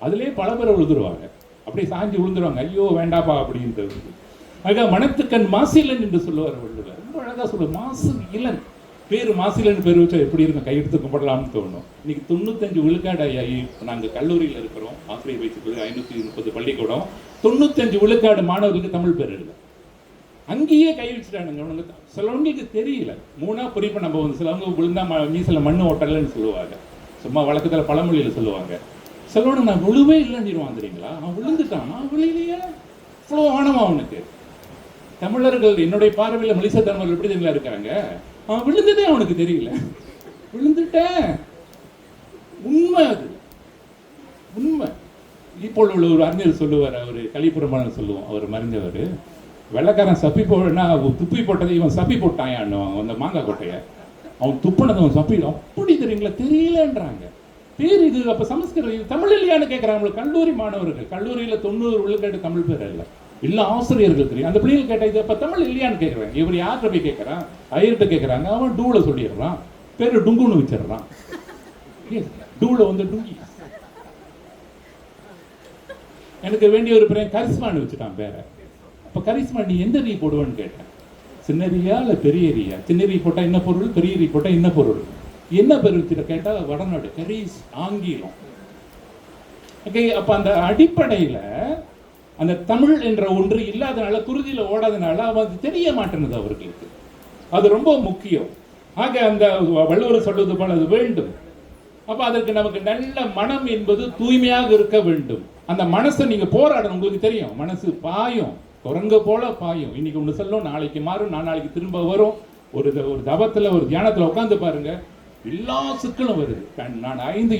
அதுலேயே பல பேர் விழுந்துருவாங்க, அப்படியே சாஞ்சி விழுந்துருவாங்க, ஐயோ வேண்டாப்பா அப்படின்றது. ஆக மனத்துக்கண் மாசிலன் என்று சொல்லுவார் வள்ளுவர். ரொம்ப அழகாக சொல்லுவார், மாசு இளன். பேர் மாசிலன் பேர் வச்சா எப்படி இருக்கும், கையெடுத்து கும்பிடலாம்னு தோணும். இன்னைக்கு 95 விழுக்காடு ஐயா. நாங்கள் கல்லூரியில் இருக்கிறோம், ஆசிரியர் வயசுக்கு 530 பள்ளிக்கூடம், 95 விழுக்காடு மாணவர்களுக்கு தமிழ் பேர் இல்லை. அங்கேயே கை வச்சுட்டானுங்க. சிலவங்களுக்கு தெரியல, மூணா குறிப்பா நம்ம வந்து சிலவங்க விழுந்தா மீசல மண்ணு ஓட்டலன்னு சொல்லுவாங்க, சும்மா வழக்கத்தில் பழமொழியில் சொல்லுவாங்க. சிலவனுக்கு நான் விழுவே இல்லைன்னு தெரியுங்களா, அவன் விழுந்துட்டான், நான் விழுலையா, இவ்வளோ ஆணவம் அவனுக்கு. தமிழர்கள் என்னுடைய பார்வையில் மலிச தமிழர்கள் எப்படி தெரியல இருக்காங்க, அவன் விழுந்ததே அவனுக்கு தெரியல, விழுந்துட்டேன். உண்மை, அது உண்மை. இப்போ உள்ள ஒரு அறிஞர் சொல்லுவார், அவர் கலிபுரமான சொல்லுவோம், அவர் மறைஞ்சவர். வெள்ளைக்காரன் சப்பி போடுனா துப்பி போட்டதை இவன் சப்பி போட்டான் அந்த மாங்காய் கொட்டையை, அவன் துப்புனதை அவன் சப்பி, அப்படி தெரியுங்களா, தெரியலன்றாங்க. பேர் இது அப்போ சமஸ்கிருதம், இது தமிழ் இல்லையான்னு கேட்குறாங்க கல்லூரி மாணவர்கள். கல்லூரியில் 90 விழுக்காடு தமிழ் பேர் இல்லை, இல்லை ஆசிரியர்கள் தெரியும். அந்த பிள்ளைகள் கேட்டால் இது அப்போ தமிழ் இல்லையான்னு கேட்குறாங்க. இவர் யார்கிட்ட போய் கேட்குறான், ஐயர்கிட்ட கேட்குறாங்க, அவன் டூவில் சொல்லிடுறான், பேர் டுங்குன்னு வச்சிடுறான். டூவில் வந்து டுங்கி. எனக்கு வேண்டிய ஒரு பேர் கரிஸ்மான்னு வச்சுட்டான் பேரை. அப்போ கரிஸ்மா நீ எந்த ரீ போடுவேன்னு கேட்டேன். சின்னரியா இல்லை பெரிய ரீயா? சின்ன ரீ போட்டால் என்ன பொருள், பெரிய ரீ போட்டால் என்ன பொருள், என்ன பேர் வச்சுட்ட கேட்டால் வடநாடு கரீஸ், ஆங்கிலம். ஓகே, அப்போ அந்த அடிப்படையில் அந்த தமிழ் என்ற ஒன்று இல்லாதனால, குருதியில் ஓடாதனால அது தெரிய மாட்டேங்குது அவர்களுக்கு. அது ரொம்ப முக்கியம். ஆக அந்த வள்ளுவர் சொல்வது போல அது வேண்டும். அப்போ அதற்கு நமக்கு நல்ல மனம் என்பது தூய்மையாக இருக்க வேண்டும். அந்த மனசை நீங்க போராடணும். உங்களுக்கு தெரியும், மனசு பாயும், குரங்கு போல பாயும். இன்னைக்கு ஒன்று சொல்லும், நாளைக்கு மாறும், நாளைக்கு திரும்ப வரும். ஒரு தவத்துல ஒரு தியானத்துல உட்காந்து பாருங்க, எல்லா சிக்கலும் வருது. நான் 5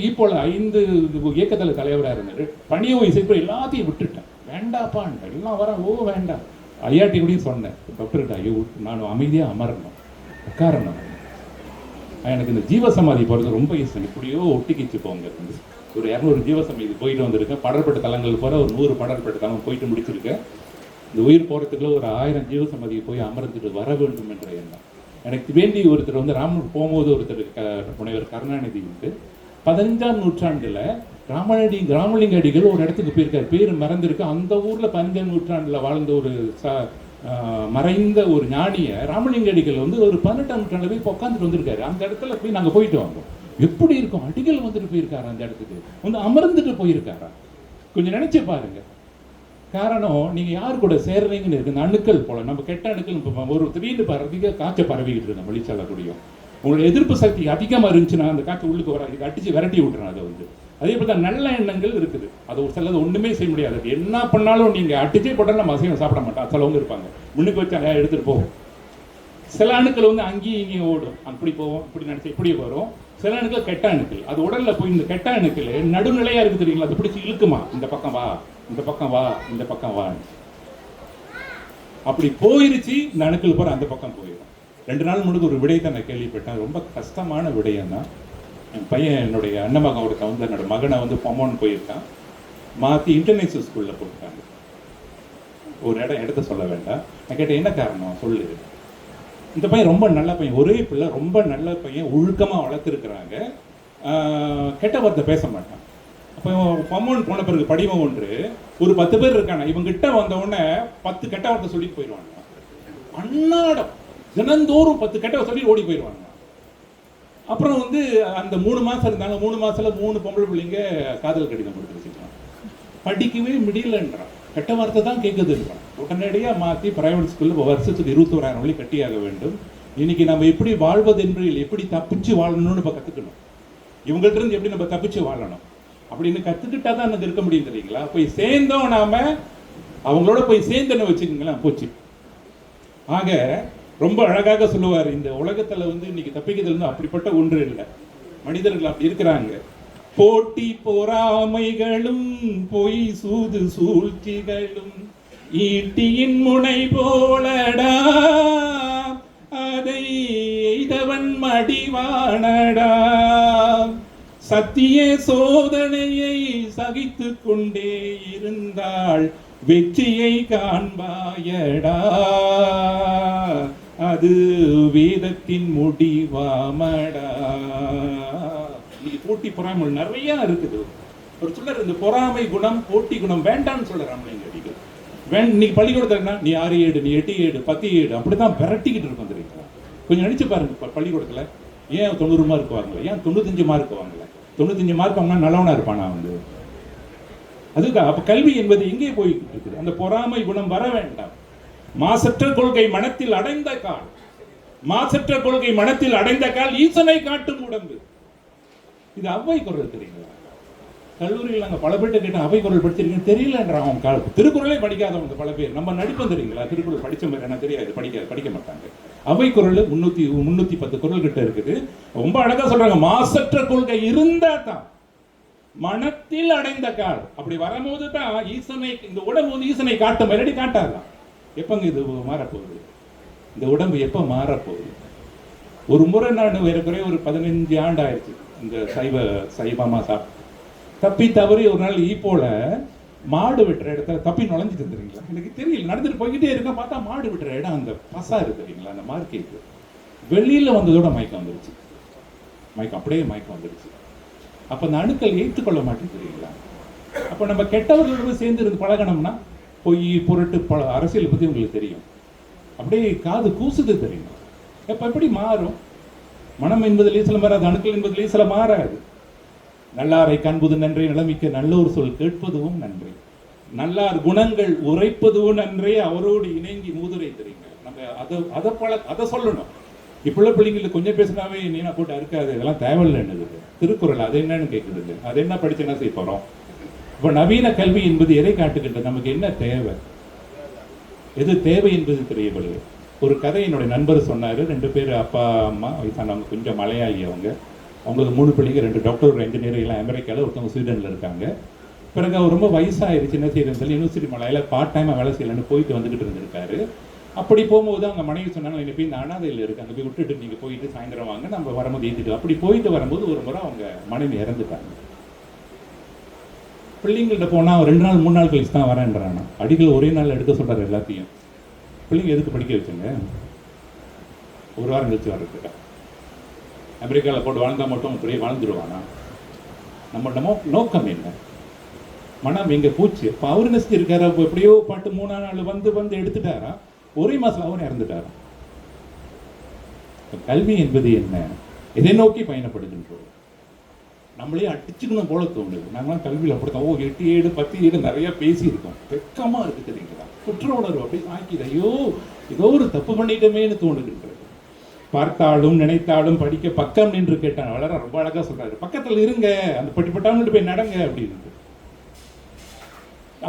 இயக்கத்தில் தலைவராக இருந்தாரு. பணியை இசைப்பு எல்லாத்தையும் விட்டுட்டேன், வேண்டாப்பான்ட்டு எல்லாம் வர. ஓ வேண்டாம், ஐயாட்டி கூடயும் சொன்னேன் டாக்டர்கிட்ட, ஐயோ நான் அமைதியாக அமரணும், உட்காரணும். எனக்கு இந்த ஜீவசமாதி போகிறது ரொம்ப இஷ்டம். இப்படியோ ஒட்டிக்கிச்சு போங்க. ஒரு 200 ஜீவசமாதி போயிட்டு வந்திருக்கேன். படற்பட்ட தலங்கள் போகிற ஒரு 100 படற்பட்ட தலம் போயிட்டு முடிச்சிருக்கேன். இந்த உயிர் போகிறதுக்குள்ள ஒரு 1000 ஜீவசமாதியை போய் அமர்ந்துட்டு வர வேண்டும் என்ற எண்ணம் எனக்கு வேண்டி. ஒருத்தர் வந்து ராமன் போகும்போது ஒருத்தர் முனைவர் கருணாநிதி வந்து 15ஆம் நூற்றாண்டில் ராமலிங்க அடிகள் ஒரு இடத்துக்கு போயிருக்காரு, பேர் மறந்துருக்கு. அந்த ஊரில் 15ஆம் நூற்றாண்டில் வாழ்ந்த ஒரு மறைந்த ஒரு ஞானியை ராமலிங்க அடிகள் வந்து ஒரு 18ஆம் நூற்றாண்டில் போய் உட்காந்துட்டு வந்திருக்காரு. அந்த இடத்துல போய் நாங்கள் போயிட்டு வந்தோம். எப்படி இருக்கும், அடிகள் வந்துட்டு போயிருக்காரு, அந்த இடத்துக்கு வந்து அமர்ந்துட்டு போயிருக்காரா. கொஞ்சம் நினைச்சு பாருங்க. காரணம், நீங்க யாரு கூட சேர்றீங்கன்னு இருக்கு. இந்த அணுக்கள் போல நம்ம கெட்ட அணுக்கள் ஒரு திடீர்னு அதிக காய்ச்சல் பரவிக்கிட்டு இருக்கு வெளிச்சாலக்கூடியும். உங்களோட எதிர்ப்பு சக்தி அதிகமாக இருந்துச்சுன்னா அந்த காற்று உள்ளுக்கு வர அடிச்சு விரட்டி விட்டுறேன். அதை வந்து அதே போல தான் நல்ல எண்ணங்கள் இருக்குது. அது ஒரு சிலது ஒன்றுமே செய்ய முடியாது. என்ன பண்ணாலும் நீங்கள் அடிச்சே போட்டாலும் நம்ம அசைவம் சாப்பிட மாட்டோம். சிலவங்க இருப்பாங்க, முன்னுக்கு வச்சு எடுத்துகிட்டு போவோம். சில அணுக்கள் வந்து அங்கேயும் இங்கேயும் ஓடும், அப்படி போவோம், இப்படி நினச்சி இப்படி வரும். சில அணுக்கள் கெட்ட அணுக்கள், அது உடலில் போய் இந்த கெட்ட அணுக்கள் நடுநிலையாக இருக்குது தெரியுங்களா, அது பிடிச்சி இழுக்குமா, இந்த பக்கம் வா, இந்த பக்கம் வா, இந்த பக்கம் வா. அப்படி போயிருச்சு, இந்த அணுக்கள் போகிற அந்த பக்கம் போயிடும். 2 நாள் முன்னாடி ஒரு விடயத்தை நான் கேள்விப்பட்டேன். ரொம்ப கஷ்டமான விடயம் தான். என் பையன், என்னுடைய அண்ணமகனோட வந்து என்னோட மகனை வந்து பொம்மோன்னு போயிருக்கான், மாற்றி இன்டர்நேஷனல் ஸ்கூலில் போட்டாங்க. ஒரு இடத்த சொல்ல வேண்டாம். நான் கேட்டேன், என்ன காரணம் சொல்லு. இந்த பையன் ரொம்ப நல்ல பையன், ஒரே பிள்ளை, ரொம்ப நல்ல பையன், ஒழுக்கமாக வளர்த்துருக்குறாங்க, கெட்ட வார்த்தை பேச மாட்டான். அப்போ பொம்மோன்னு போன பிறகு படிவம் ஒன்று ஒரு 10 பேர் இருக்காங்க. இவங்கிட்ட வந்தவுடனே 10 கெட்ட வார்த்தை சொல்லிட்டு போயிடுவாங்க. அன்னாடம் தினந்தோறும் 10 கெட்ட சொல்லி ஓடி போயிடுவாங்க. அப்புறம் வந்து அந்த 3 மாதம் இருந்தாங்க. 3 மாதத்துல 3 பொம்பளை பிள்ளைங்க காதல் கடிதம் கொடுத்து வச்சுக்கலாம். படிக்கவே முடியலன்றான், கெட்ட வார்த்தை தான் கேட்குதுன்றான். உடனடியாக மாற்றி பிரைவேட் ஸ்கூலில் வருஷத்துக்கு 21,000 வழி கட்டியாக வேண்டும். இன்னைக்கு நம்ம எப்படி வாழ்வது என்பதில் எப்படி தப்பிச்சு வாழணும்னு நம்ம கற்றுக்கணும். இவங்கள்ட்ட இருந்து எப்படி நம்ம தப்பிச்சு வாழணும் அப்படின்னு கற்றுக்கிட்டா தான் எனக்கு இருக்க முடியும் தெரியுங்களா. போய் சேர்ந்தோம் நாம, அவங்களோட போய் சேர்ந்தோன்னு வச்சுக்கோங்களேன், போச்சு. ஆக ரொம்ப அழகாக சொல்லுவார், இந்த உலகத்துல வந்து இன்னைக்கு தப்பிக்கிறதுல அப்படிப்பட்ட ஒன்று இல்லை. மனிதர்கள் அப்படி இருக்கிறாங்க. போட்டி பொறாமைகளும் பொய் சூது சூழ்ச்சிகளும் ஈட்டியின் முனை போலடா, அதை எய்தவன் மடிவானடா. சத்திய சோதனையை சகித்து கொண்டே இருந்தால் வெற்றியை காண்பாயடா, அது வேதத்தின் முடிவாமடா. இன்னைக்கு போட்டி பொறாமை நிறைய இருக்குது. ஒரு சொல்றாரு, இந்த பொறாமை குணம் போட்டி குணம் வேண்டாம்னு சொல்ற ராமலிங்க அடிகள். இன்னைக்கு பள்ளிக்கூடத்துல நீ 6 ஏடு, நீ 8 ஏடு, 10 ஏடு அப்படிதான் விரட்டிக்கிட்டு இருக்கும் தெரியுங்களா? கொஞ்சம் நினைச்சு பாருங்க, பள்ளிக்கூடத்துல ஏன் 90 மார்க் வாங்கல, ஏன் 95 மார்க் வாங்கல? 95 மார்க் வாங்கினா நல்லவனா இருப்பானா வந்து? அதுதான் அப்ப கல்வி என்பது எங்கே போய்கிட்டு இருக்குது? அந்த பொறாமை குணம் வர வேண்டாம். மாசற்ற கொள்கை மனத்தில் அடைந்த கால், மாசற்ற கொள்கை மனத்தில் அடைந்த கால் ஈசனை காட்டும் உடம்பு. இது அவ்வை குரல் தெரியுங்களா? கல்லூரியில் நாங்கள் பல பேர்ட்ட கேட்டோம், அவை குரல் படிச்சிருக்கீங்க தெரியலன்றான். அவன் கால திருக்குறளே படிக்காதவங்க பல பேர். நம்ம நடிப்போம் தெரியுங்களா, திருக்குறள் படிச்ச மாதிரி என்ன தெரியாது, படிக்க மாட்டாங்க. அவை குரல் 310 குரல் கிட்ட இருக்குது. ரொம்ப அழகா சொல்றாங்க, மாசற்ற கொள்கை இருந்தா தான் மனத்தில் அடைந்த கால். அப்படி வரும்போது தான் ஈசனை, இந்த உடம்பு ஈசனை காட்டும், மெலடி காட்டாதான். எப்பங்க இது மாறப்போகுது? இந்த உடம்பு எப்ப மாறப்போகுது? ஒரு முறை நான் வேறக்குறைய ஒரு 15 ஆண்டு ஆயிடுச்சு இந்த சைவமா சாப்பிட்டு தப்பி தவறி ஒரு நாள் ஈப்போல மாடு வெட்டுற இடத்துல தப்பி நுழைஞ்சிட்டு தெரியுங்களா? எனக்கு தெரியல, நடந்துட்டு போய்கிட்டே இருக்க பார்த்தா மாடு வெட்டுற இடம் அந்த பசாரு தெரியுங்களா, அந்த மார்க்கெட்டு வெளியில வந்ததோட மயக்கம் வந்துருச்சு. அப்படியே மயக்கம் வந்துருச்சு. அப்ப அந்த அணுக்கள் ஏற்றுக்கொள்ள மாட்டேன் தெரியுங்களா? அப்ப நம்ம கெட்டவர்களோடு சேர்ந்து இருந்து பழகணும்னா பொய் பொருட்டு அரசியல் பத்தி உங்களுக்கு தெரியும், அப்படியே காது கூசுது தெரியுமா? அப்ப எப்படி மாறும்? மனம் என்பதிலே சில மாறாது, அணுக்கள் என்பதிலே சில மாறாது. நல்லாரை காண்பது நன்றே, நிலைமிக்க நல்லோர் சொல் கேட்பதும் நன்றே, நல்லார் குணங்கள் உரைப்பதும் நன்றே, அவரோடு இணங்கி மூதுரை தெரியுங்க. நம்ம அதை சொல்லணும். இப்ப பிள்ளைங்களுக்கு கொஞ்சம் பேசினாவே நீனா போட்டு அறுக்காது, இதெல்லாம் தேவையில்லைன்னு திருக்குறள். அது என்னன்னு கேட்குது, அது என்ன படிச்சு என்ன செய்ய போறோம்? இப்ப நவீன கல்வி என்பது எதை காட்டுகின்றது? நமக்கு என்ன தேவை, எது தேவை என்பது தெரியவில்லை. ஒரு கதை என்னுடைய நண்பர் சொன்னாரு. 2 பேர் அப்பா அம்மா வயசானவங்க, கொஞ்சம் மலையாளி அவங்களுக்கு 3 பிள்ளைங்க, 2 டாக்டர், ஒரு இன்ஜினியர், எல்லாம் அமெரிக்காவில், ஒருத்தவங்க ஸ்வீடனில் இருக்காங்க. பிறகு அவர் ரொம்ப வயசாயிருச்சு, என்ன செய்யறதுன்னு சொல்லி யூனிவர்சிட்டி மலையில் பார்ட் டைமாக வேலை செய்யலன்னு போயிட்டு வந்துகிட்டு இருந்திருக்காரு. அப்படி போகும்போது அவங்க மனைவி சொன்னாங்க, என்னை போய் இந்த அனாதையில் இருக்கு, அங்கே போய் விட்டுட்டு நீங்கள் போயிட்டு சாயந்தரம் வாங்க, நம்ம வரும்போது ஏற்றிட்டு. அப்படி போயிட்டு வரும்போது ஒரு முறை அவங்க மனைவி இறந்துட்டாங்க. பிள்ளைங்கள்ட்ட போனால் 2 நாள் 3 நாள் கழிச்சு தான் வரேன்றானா. அடிகள் ஒரே நாள் எடுக்க சொல்கிறார் எல்லாத்தையும். பிள்ளைங்க எதுக்கு படிக்க வச்சுங்க, ஒரு வாரம் கழிச்சு வர்றதுக்கா? அமெரிக்காவில் போட்டு வாழ்ந்தால் மட்டும் அப்படியே வாழ்ந்துருவானா? நம்ம நோக்கம் என்ன? மனம் எங்கே போச்சு? இப்போ அவரு நெசிச்சு இருக்காரு. அப்போ எப்படியோ பாட்டு 3ஆம் நாள் வந்து எடுத்துட்டாரா, ஒரே மாதம் அவரும் இறந்துட்டாரா. கல்வி என்பது என்ன? எதை நோக்கி பயணப்படுகின்றோம்? நம்மளே அடிச்சுக்கணும் போல தோணுது. நாங்களாம் கல்வியில் அப்படித்தான் 8 ஏடு 10 ஏடு நிறைய பேசியிருக்கோம். வெக்கமாக இருக்குது தெரியுங்களா? குற்ற உணர்வு அப்படியே ஆக்கிது. ஐயோ ஏதோ ஒரு தப்பு பண்ணிட்டோமேன்னு தோணுகின்றது. பார்த்தாலும் நினைத்தாலும் படிக்க பக்கம் நின்று கேட்டான். வளர ரொம்ப அழகா சொல்றாரு, பக்கத்தில் இருங்க, அந்த பட்டிப்பட்டவங்கள்ட்ட போய் நடங்க அப்படின்னு.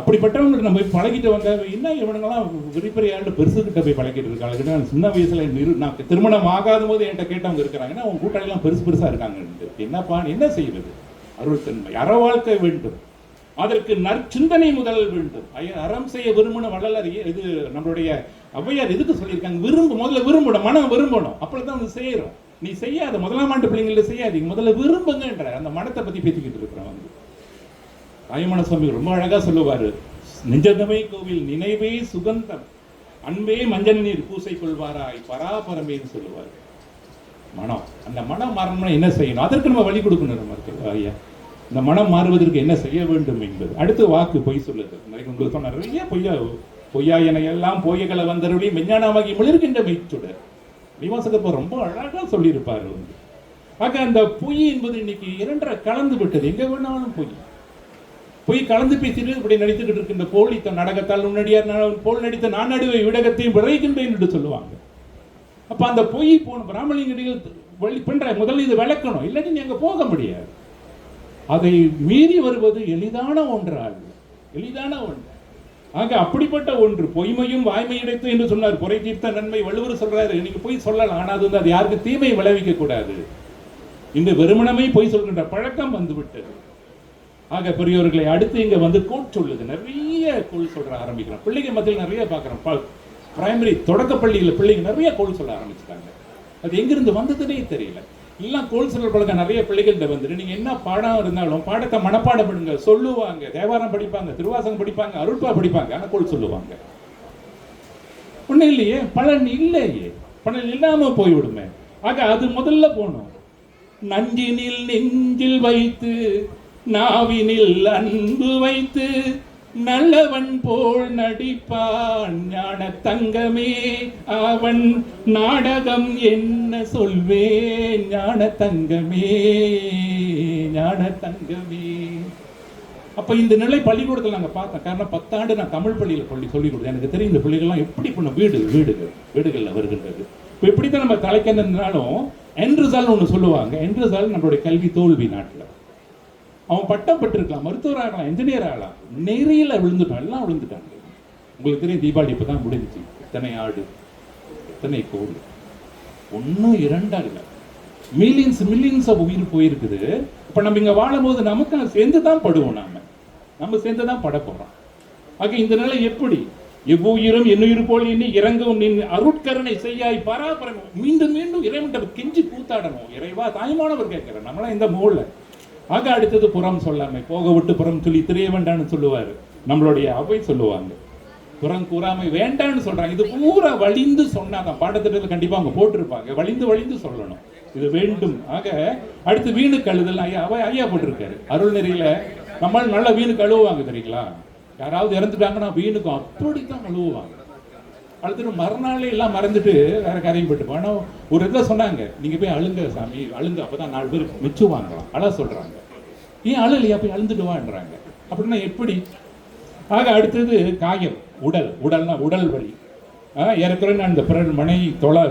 அப்படிப்பட்டவங்கள்ட்ட நம்ம போய் பழகிட்டு வந்த என்ன இவனுங்கெல்லாம் விரிப்பெரிய ஆண்டு பெருசுகிட்ட போய் பழகிட்டு இருக்காங்க. சின்ன வயசுல நான் திருமணம் ஆகாத போது என்கிட்ட கேட்டவங்க இருக்கிறாங்கன்னா அவங்க கூட்டாளிலாம் பெருசா இருக்காங்க. என்னப்பா என்ன செய்வது? அருள்தன்மை, அற வாழ்க்கை வேண்டும், அதற்கு நற்சிந்தனை முதல் வேண்டும். அறம் செய்ய விரும்பின வள்ளலர் இது நம்மளுடைய ஔவையார் எதுக்கு சொல்லியிருக்காங்க? முதல்ல விரும்பணும், மனம் விரும்பணும், அப்பதான் வந்து செய்யறோம். நீ செய்யாத 1ஆம் ஆண்டு பிள்ளைங்கள செய்யாதீங்க, முதல்ல விரும்புங்கன்ற அந்த மனத்தை பத்தி பேசிக்கிட்டு இருக்கிறோம். வந்து தாயுமான சுவாமி ரொம்ப அழகா சொல்லுவாரு, நெஞ்சதமை கோவில் நினைவே சுகந்தம், அன்பே மஞ்சள் நீர் பூசை கொள்வாராய் பராபரமேன்னு சொல்லுவார். மனம், அந்த மனம் மாறணும்னா என்ன செய்யணும்? அதற்கு நம்ம வழி கொடுக்கணும். நம்ம ஐயா இந்த மனம் மாறுவதற்கு என்ன செய்ய வேண்டும் என்பது. அடுத்து வாக்கு பொய் சொல்லுது. உங்களுக்கு சொன்ன நிறைய பொய்யா என எல்லாம் பொய்யகளை வந்தருளி மெஞ்ஞானமாகி மிளிர்கின்ற மெய்ச்சுடர் நிவாசகப்ப ரொம்ப அழகா சொல்லியிருப்பாரு. ஆக அந்த பொய் என்பது இன்னைக்கு 2 கலந்து விட்டது. எங்க வேணாலும் பொய் கலந்து பேசிட்டு இப்படி நடித்துக்கிட்டு இருக்கின்ற போலி நாடகத்தால் முன்னாடியார் போல் நடித்த நான் நடுவை விடகத்தையும் விளைகின்றேன் என்று சொல்லுவாங்க. அப்ப அந்த பொய் போன பிராமணிகள் பண்ற முதல்ல இது விளக்கணும், இல்லாட்டி நீங்க போக முடியாது. அதை மீறி வருவது எளிதான ஒன்று. ஆக அப்படிப்பட்ட ஒன்று பொய்மையும் வாய்மை இடைத்து என்று சொன்னார். பொறை தீர்த்த நன்மை வள்ளுவர் சொல்றாரு. நீங்க பொய் சொல்லலாம், ஆனா அது யாருக்கு தீமை விளைவிக்க கூடாது. இந்த வெறுமனமே பொய் சொல்கின்ற பழக்கம் வந்து விட்டது. ஆக பெரியவர்களை அடுத்து இங்க வந்து கோட் சொல்லுது. நிறைய கோல் சொல்ற ஆரம்பிக்கிறோம். பிள்ளைங்க மத்தியில் நிறைய பார்க்கிறோம். பிரைமரி தொடக்க பள்ளியில் பிள்ளைங்க நிறைய கோல் சொல்ல ஆரம்பிச்சிட்டாங்க. அது எங்கிருந்து வந்ததுன்னே தெரியல. எல்லாம் கோல் சொல்ற பழக்கம் நிறைய பிள்ளைகள்கிட்ட வந்துட்டு நீங்க என்ன பாடம் இருந்தாலும் பாடத்தை மனப்பாடம் பண்ணுங்க, சொல்லுவாங்க, தேவாரம் படிப்பாங்க, திருவாசகம் படிப்பாங்க, அருட்பா படிப்பாங்க, ஆனா கோல் சொல்லுவாங்க. ஒண்ணு இல்லையே, பலன் இல்லையே, பலன் இல்லாம போய்விடுமே. ஆக அது முதல்ல போகணும். நஞ்சினில் நெஞ்சில் வைத்து நாவினில் அன்பு வைத்து நல்லவன் போல் நடிப்பான் ஞான தங்கமே, அவன் நாடகம் என்ன சொல்வேன் ஞான தங்கமே, ஞான தங்கமே. அப்ப இந்த நிலை பள்ளிக்கூடத்தில் நாங்கள் பார்த்தோம். காரணம் 10 ஆண்டு நான் தமிழ் பள்ளியில் சொல்லிக் கொடுத்தேன். எனக்கு தெரியும் இந்த பிள்ளைகள்லாம் எப்படி பண்ண வீடுகளில் வருகின்றது. இப்போ எப்படித்தான் நம்ம தலைக்கிறதுனாலும் என் ரிசல்ட் ஒன்று சொல்லுவாங்க. என் ரிசல்ட் நம்மளுடைய கல்வி தோல்வி. நாட்டில் அவன் பட்டம் பெற்றிருக்கலாம், மருத்துவர் ஆகலாம், என்ஜினியர் ஆகலாம், நெறியில விழுந்துட்டான், எல்லாம் விழுந்துட்டாங்க. உங்களுக்கு தெரியும் தீபாவளி இப்பதான் முடிஞ்சிச்சு. எத்தனை ஆடு, எத்தனை கோடு, 1 2 இல்லை, மில்லியன்ஸ் ஆஃப் உயிர் போயிருக்குது. இப்ப நம்ம இங்க வாழும் போது நமக்கு சேர்ந்துதான் படுவோம், நம்ம சேர்ந்துதான் பட போறோம். ஆக இந்த நிலை எப்படி? எவ்வுயிரும் என்னுயிர் போல் எண்ணி இறங்கும் நின் அருட்கரணை செய்யாய் பராபரம். மீண்டும் மீண்டும் இறைவன் கெஞ்சி கூத்தாடணும். இறைவா தாய்மானவர் கேட்கிறேன், நம்மளாம் இந்த மூல. ஆக அடுத்தது புறம் சொல்லாமை, போக விட்டு புறம் சொல்லி திரிய வேண்டான்னு சொல்லுவாரு. நம்மளுடைய அவை சொல்லுவாங்க புறம் கூறாமை வேண்டான்னு சொல்றாங்க. இது பூரா வலிந்து சொன்னாதான். பாடத்திட்டத்தில் கண்டிப்பா அவங்க போட்டிருப்பாங்க, வலிந்து சொல்லணும், இது வேண்டும். ஆக அடுத்து வீணு கழுதல் ஐயா போட்டிருக்காரு அருள் நெறியில. நம்மளால நல்லா வீணு கழுவுவாங்க தெரியுங்களா? யாராவது இறந்துட்டாங்கன்னா வீணுக்கும் அப்படித்தான் கழுவுவாங்க. அடுத்து மறுநாளே எல்லாம் மறந்துட்டு வேற காரியம் போட்டு. ஆனால் ஒரு இடத்துல சொன்னாங்க, நீங்க போய் அழுங்க சாமி, அழுங்க, அப்பதான் 4 பேர் மெச்சுவாங்களாம். அழ சொல்றாங்க. ஏன் அழலையா? போய் அழுந்துட்டு வான்றாங்க. அப்படின்னா எப்படி? ஆக அடுத்தது காயம், உடல்னா உடல் வலி. ஏற்கனவே நான் இந்த மனை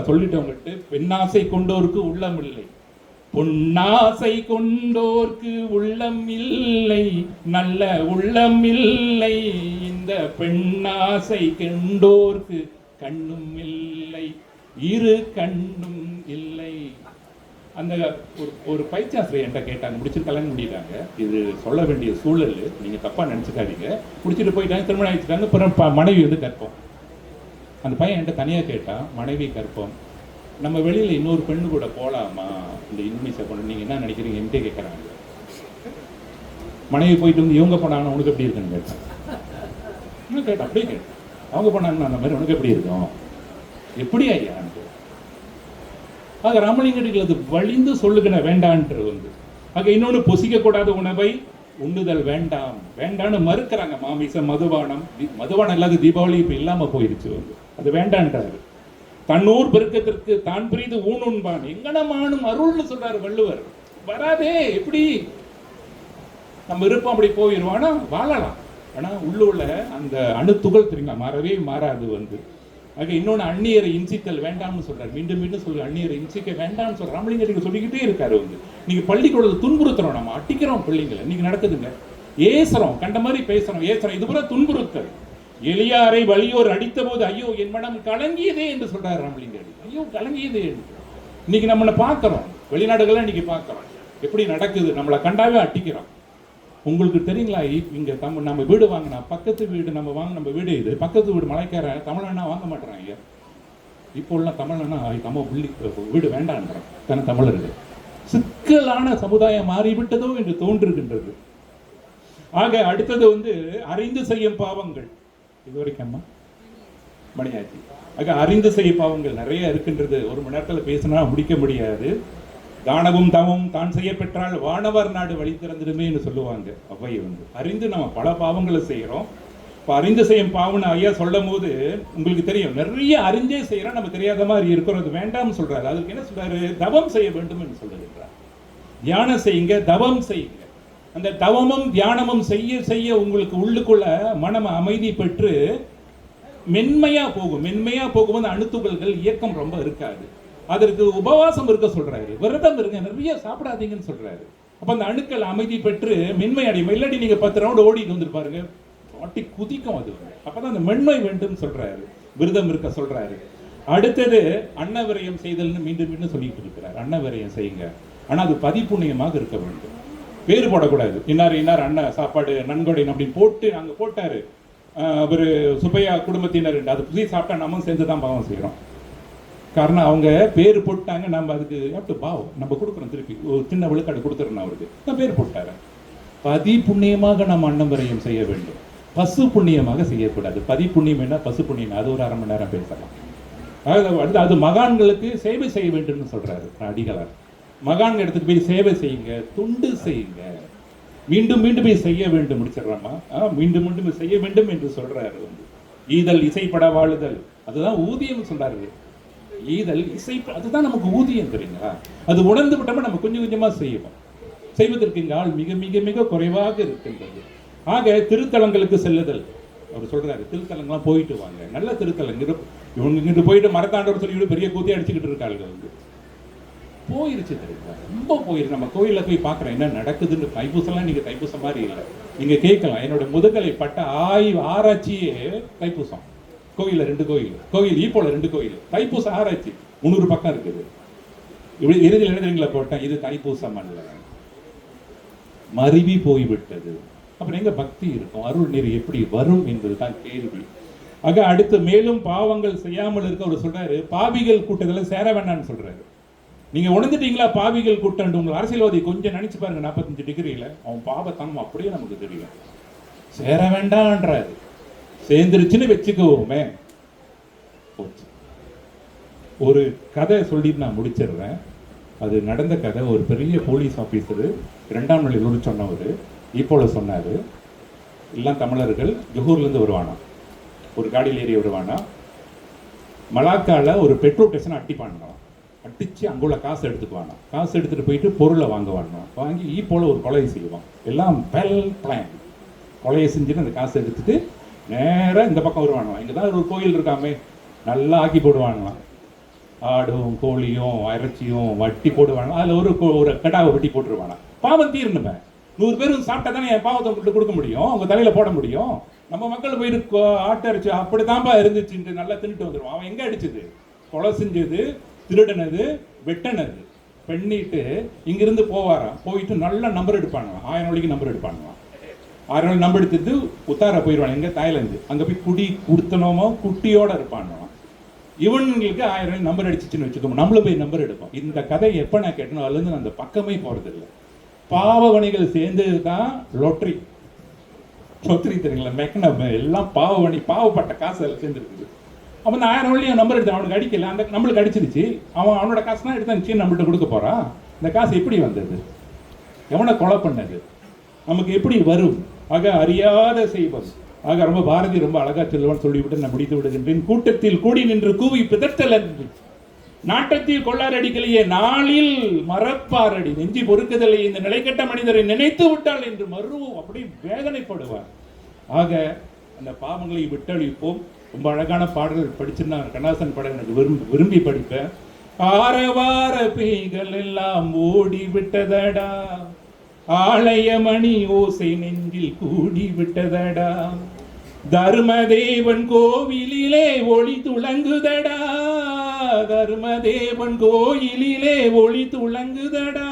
சொல்லிட்டவங்கட்டு, பெண்ணாசை கொண்டோருக்கு உள்ளம் இல்லை, பொன்னாசை கொண்டோர்க்கு உள்ளம் இல்லை, நல்ல உள்ளம் இல்லை, இந்த பெண்ணாசை கொண்டோர்க்கு கண்ணும் இல்லை, இரு கண்ணும் இல்லை. அந்த ஒரு பயிற்சியாசிரியர் என்கிட்ட கேட்டாங்க, முடிச்சுட்டு கல்யாணம் பண்ணிட்டாங்க. இது சொல்ல வேண்டிய சூழல், நீங்க தப்பா நினைச்சுக்காதீங்க. முடிச்சுட்டு போயிட்டாங்க, திருமணம் ஆயிடுச்சுட்டாங்க. அப்புறம் மனைவி கற்போம். அந்த பையன் என்கிட்ட தனியா கேட்டான், மனைவி கற்போம், நம்ம வெளியில இன்னொரு பெண்ணு கூட போலாமா இந்த இந்தோனேசியா பொண்ணு, நீங்க என்ன நினைக்கிறீங்க என்கிட்ட கேட்கறாங்க. மனைவி போயிட்டு வந்து இவங்க போனாங்கன்னா உனக்கு எப்படி இருக்குன்னு கேட்டான். கேட்டேன், அப்படியே கேட்டேன், அவங்க போனாங்கன்னா அந்த மாதிரி உனக்கு எப்படி இருக்கும், எப்படி ஐயா? ஆக ராமலிங்கடிகள் அது வலிந்து சொல்லுகிற வேண்டான்றது வந்து. ஆக இன்னொன்று, பொசிக்க கூடாத உணவை உண்ணுதல் வேண்டாம் வேண்டான்னு மறுக்கிறாங்க. மாமிசம், மதுபானம் இல்லாத தீபாவளி இப்ப இல்லாம போயிருச்சு வந்து, அது வேண்டான்றாரு. தன்னூர் பெருக்கத்திற்கு தான் பிரிது ஊனுண்பான் எங்கனமானும் அருள்னு சொல்றாரு வள்ளுவர். வராதே, எப்படி நம்ம விருப்பம் அப்படி போயிடுவானா? வாழலாம், ஆனா உள்ள அந்த அணுத்துகள் தெரியுமா, மாறவே மாறாது வந்து. ஆக இன்னொன்று, அந்நியரை இன்சித்தல் வேண்டாம்னு சொல்றாரு. மீண்டும் மீண்டும் சொல்ற, அந்நியரை இன்சிக்க வேண்டாம்னு சொல்ற ராமலிங்கடிகள் சொல்லிக்கிட்டே இருக்காரு வந்து. நீங்க பள்ளிக்கூடத்தை துன்புறுத்துறோம், நம்ம அட்டிக்கிறோம் பிள்ளைங்களை. இன்னைக்கு நடக்குதுங்க, ஏசுறோம், கண்ட மாதிரி பேசுறோம், ஏசுறோம். இது கூட துன்புறுத்தல். எளியாரை வலியோர் அடித்த போது ஐயோ என் மனம் கலங்கியதே என்று சொல்றாரு ராமலிங்கடி. ஐயோ கலங்கியதே என்று. இன்னைக்கு நம்மளை பார்க்கிறோம், வெளிநாடுகள்லாம் இன்னைக்கு பார்க்கிறோம் எப்படி நடக்குது. நம்மளை கண்டாவே அட்டிக்கிறோம். உங்களுக்கு தெரியுங்களா, இங்க நம்ம வீடு வாங்கினா பக்கத்து வீடு நம்ம வீடு, இது பக்கத்து வீடு மலைக்கார தமிழனா வாங்க மாட்டேறாங்க ஐயா. இப்போ எல்லாம் தமிழனா நம்ம வீடு வேண்டான்றான் தானே தமிழர்கள். சிக்கலான சமுதாயம் மாறிவிட்டதோ என்று தோன்றுகின்றது. ஆக அடுத்தது வந்து அறிந்து செய்யும் பாவங்கள். இதுவரைக்கும் அம்மா மணியாச்சு. ஆக அறிந்து செய்ய பாவங்கள் நிறைய இருக்கின்றது. 1 மணி நேரத்தில் பேசினா முடிக்க முடியாது. தானமும் தவமும் தான் செய்ய பெற்றால் வானவர் நாடு வழி திறந்துடுமே சொல்லுவாங்க அவை வந்து. அறிந்து நம்ம பல பாவங்களை செய்யறோம். இப்போ அறிந்து செய்யும் பாவம்னு ஐயா சொல்லும் போது உங்களுக்கு தெரியும், நிறைய அறிஞ்சே செய்யறோம், நம்ம தெரியாத மாதிரி இருக்கிறது வேண்டாம்னு சொல்றாரு. அதுக்கு என்ன சொல்றாரு? தவம் செய்ய வேண்டும் என்று சொல்லுகின்றார். தியானம் செய்யுங்க, தவம் செய்யுங்க. அந்த தவமும் தியானமும் செய்ய செய்ய உங்களுக்கு உள்ளுக்குள்ள மனம் அமைதி பெற்று மென்மையா போகும்போது அணுத்துகள்கள் இயக்கம் ரொம்ப இருக்காது. அதற்கு உபவாசம் இருக்க சொல்றாரு, விரதம் இருங்க, நிறைய சாப்பிடாதீங்கன்னு சொல்றாரு. அப்ப அந்த அணுக்கள் அமைதி பெற்று மென்மை அடையும். இல்லாட்டி நீங்க 10 ரவுண்ட் ஓடிட்டு வந்து பாருங்க, பாட்டி குதிக்கும். அது அப்பதான் அந்த மென்மை வேண்டும் சொல்றாரு, விரதம் இருக்க சொல்றாரு. அடுத்தது அன்னவிரயம் செய்தல்னு மீண்டும் மீண்டும் சொல்லிட்டு இருக்கிறார். அன்னவிரயம் செய்யுங்க, ஆனா அது பதிப்புண்ணியமாக இருக்க வேண்டும். பேரு போடக்கூடாது. இன்னார் அண்ணன் சாப்பாடு நன்கொடை அப்படின்னு போட்டு அங்க போட்டாரு அவரு சுப்பையா குடும்பத்தினர், அது புதிய சாப்பிட்டா நம்ம சேர்ந்து தான் பாவம் செய்யறோம். காரணம் அவங்க பேர் போட்டாங்க, நம்ம அதுக்கு பாவம் நம்ம கொடுக்குறோம், திருப்பி ஒரு சின்ன விழுக்காடு கொடுத்துறோம். அவருக்கு நான் பேர் போட்டாரு. பதி புண்ணியமாக நம்ம அன்னவிரயம் செய்ய வேண்டும், பசு புண்ணியமாக செய்யக்கூடாது. பதி புண்ணியம் என்ன, பசு புண்ணியம், அது ஒரு 1/2 மணி நேரம் பேசலாம். அது மகான்களுக்கு சேவை செய்ய வேண்டும் சொல்றாரு அடிகளார். மகான் இடத்துக்கு போய் சேவை செய்யுங்க, தொண்டு செய்யுங்க. மீண்டும் மீண்டும் போய் செய்ய வேண்டும். முடிச்சிடறாமா? மீண்டும் மீண்டும் செய்ய வேண்டும் என்று சொல்றாரு. ஈதல் இசைப்பட வாழுதல், அதுதான் ஊதியம் சொல்றாரு. ஈதல் இசை, அதுதான் நமக்கு ஊதியம். தெரியுங்களா? அது உணர்ந்து விட்டோம்னா நம்ம கொஞ்சம் கொஞ்சமா செய்வோம். செய்வதற்கு இங்க ஆள் மிக மிக மிக குறைவாக இருக்கின்றது. ஆக திருத்தலங்களுக்கு செல்லுதல், அவர் சொல்றாரு, திருத்தலங்கள்லாம் போயிட்டு வாங்க. நல்ல திருத்தலங்க. இவங்க இங்கிட்டு போயிட்டு மரத்தாண்டவர் சொல்லி பெரிய கூத்தி அடிச்சுக்கிட்டு இருக்காங்க. போயிருச்சு தெரியுங்களா? ரொம்ப போயிருக்கு. நம்ம கோயிலில் போய் பார்க்குறோம் என்ன நடக்குதுன்னு. தைப்பூசம்லாம் நீங்கள் தைப்பூசம் மாதிரி இல்லை. நீங்கள் கேட்கலாம், என்னோட முதுகலை பட்ட ஆராய்ச்சியே தைப்பூசம். கோயிலில் 2 கோயில் ஈப்போல 2 கோயில் தைப்பூசம் ஆராய்ச்சி 300 பக்கம் இருக்குது. இப்படி இறுதியில் எழுதுறீங்களா போட்டேன், இது தைப்பூசம் அல்ல, மருவி போய்விட்டது. அப்புறம் எங்க பக்தி இருக்கும், அருள் நீர் எப்படி வரும் என்பதுதான் கேள்வி. ஆக அடுத்து மேலும் பாவங்கள் செய்யாமல் இருக்க அவர் சொல்றாரு, பாவிகள் கூட்டத்தில் சேர வேண்டாம்னு சொல்றாரு. நீங்க உணர்ந்துட்டீங்களா பாவிகள் கூட்டம்? உங்க அரசியல்வாதி கொஞ்சம் நினைச்சு பாருங்க, 45 டிகிரியில அவன் பாவத்தனம் அப்படியே நமக்கு தெரியும். சேர வேண்டான்றாரு. சேர்ந்துருச்சுன்னு வச்சுக்கோமே. ஒரு கதை சொல்லிட்டு நான் முடிச்சிடுறேன். அது நடந்த கதை. ஒரு பெரிய போலீஸ் ஆஃபீஸரு 2ஆம் நிலையில் சொன்னவர் இப்போல சொன்னார், எல்லாம் தமிழர்கள் ஜொஹூர்லேருந்து வருவானா, ஒரு காடியில் ஏறி வருவானா, மலாக்காவில் ஒரு பெட்ரோல் ஸ்டேஷன் அட்டி பண்ணலாம், அடித்து அங்குள்ள காசு எடுத்துக்குவானா, காசு எடுத்துகிட்டு போயிட்டு பொருளை வாங்குவானா, வாங்கி ஈப்போல ஒரு கொலையை செய்வான். எல்லாம் வெல் பிளான். கொலையை செஞ்சுட்டு அந்த காசை எடுத்துட்டு நேராக இந்த பக்கம் வருவானா. இங்கே தான் ஒரு கோயில் இருக்காமே, நல்லா ஆக்கி போடுவாங்களாம். ஆடும் கோழியும் இறைச்சியும் வட்டி போடுவானா, அதில் ஒரு கடாவை வெட்டி போட்டுருவானா. பாவம் தீரணுமே. 100 பேரும் சாப்பிட்டா தானே என் பாவத்தை உங்களுக்கு கொடுக்க முடியும், அவங்க தலையில் போட முடியும். நம்ம மக்கள் போயிட்டு ஆட்டை அடிச்சு அப்படித்தான்ப்பா இருந்துச்சுன்ட்டு நல்லா தின்னுட்டு வந்துடுவான். அவன் எங்கே அடிச்சது? கொலை செஞ்சது, திருடனது, வெட்டனது பண்ணிட்டு இங்கிருந்து போவாராம். போயிட்டு நல்ல நம்பர் எடுப்பாங்களாம். 1000 வழிக்கு நம்பர் எடுப்பாங்களாம். 1000 வழி நம்பர் எடுத்துட்டு உத்தார போயிடுவாங்க. எங்கே? தாய்லாந்து. அங்கே போய் குடி குடுத்தனோமோ குட்டியோட இருப்பாங்களாம். இவனுங்களுக்கு 1000 வழி நம்பர் அடிச்சிச்சுன்னு வச்சுக்கோங்க, நம்மளும் போய் நம்பர் எடுப்போம். இந்த கதை எப்போ நான் கேட்டனோ அதுலேருந்து அந்த பக்கமே போகிறதில்லை. பாவவணிகள் சேர்ந்தது தான் லொட்ரி தெரியுங்களா? மெக்கனம் எல்லாம் பாவவணி, பாவப்பட்ட காசு அதில் சேர்ந்துருக்குது. அவன் அந்த 1000 வழியும் நம்பர் எடுத்து அவனுக்கு அடிக்கல, அந்த நம்மளுக்கு அடிச்சிருச்சு. அவனோட காசுலாம் எடுத்து நம்மள்கிட்ட கொடுக்க போறான். இந்த காசு எப்படி வந்தது? எவனை கொலை பண்ணது? நமக்கு எப்படி வரும்? ஆக அறியாத செய்வது. ஆக ரொம்ப பாரதி ரொம்ப அழகா செல்வன் சொல்லிவிட்டு நான் முடித்து விடுகின்றேன். கூட்டத்தில் கூடி நின்று கூவி பிதற்றல் அன்று நாட்டத்தில் கொள்ளாரடிக்கலையே நாளில் மறப்பாரடி நெஞ்சி பொறுக்குதலை இந்த நிலைக்கட்ட மனிதரை நினைத்து விட்டால் என்று மறுவும் அப்படி வேதனைப்படுவார். ஆக அந்த பாவங்களை விட்டழிப்போம். ரொம்ப அழகான பாடல்கள் படிச்சுன்னா கண்ணாசன் பாடல் எனக்கு விரும்பி படிப்பேன். ஆரவார பேய்கள் எல்லாம் ஓடி விட்டதடா, ஆலய மணி ஓசை நெஞ்சில் கூடி விட்டதடா, தர்மதேவன் கோவிலிலே ஒளி துளங்குதடா, தர்மதேவன் கோயிலிலே ஒளி துளங்குதடா,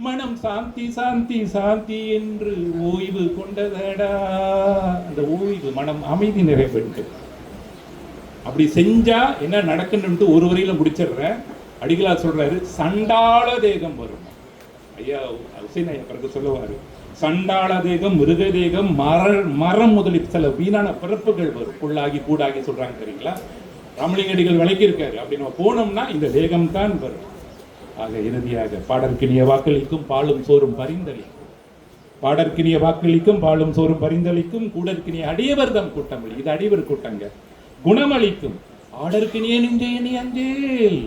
மனம் சாந்தி சாந்தி சாந்தி என்று ஓய்வு கொண்டதடா. அந்த ஓய்வு மனம் அமைதி நிறைவேற்று. அப்படி செஞ்சா என்ன நடக்குன்னு ஒரு வரையில முடிச்சிடுறேன். அடிகளார் சொல்றாரு, சண்டாள தேகம் வரும். ஐயா ஹுசைன் ஐயா பிறகு சொல்லுவாரு, சண்டாள தேகம், மிருக தேகம், மரம் முதலி சில வீணான பிறப்புகள் வரும். புல்லாகி கூடாகி சொல்றாங்க தெரியுங்களா? ராமலிங்கடிகள் விளக்கி இருக்காரு. அப்படி நம்ம போனோம்னா இந்த தேகம் தான் வரும். ஆக இறுதியாக பாடற்கினிய வாக்களிக்கும் பாலும் சோறும் பரிந்தளிக்கும், பாடற்கினிய வாக்களிக்கும் பாலும் சோறும் பரிந்தளிக்கும், கூடற்கினிய அடியவர்தம் கூட்டம். இது அடியவர் கூட்டங்க. குணமளிக்கும் ஆடற்கினிய நெஞ்சேனி அஞ்சேல்,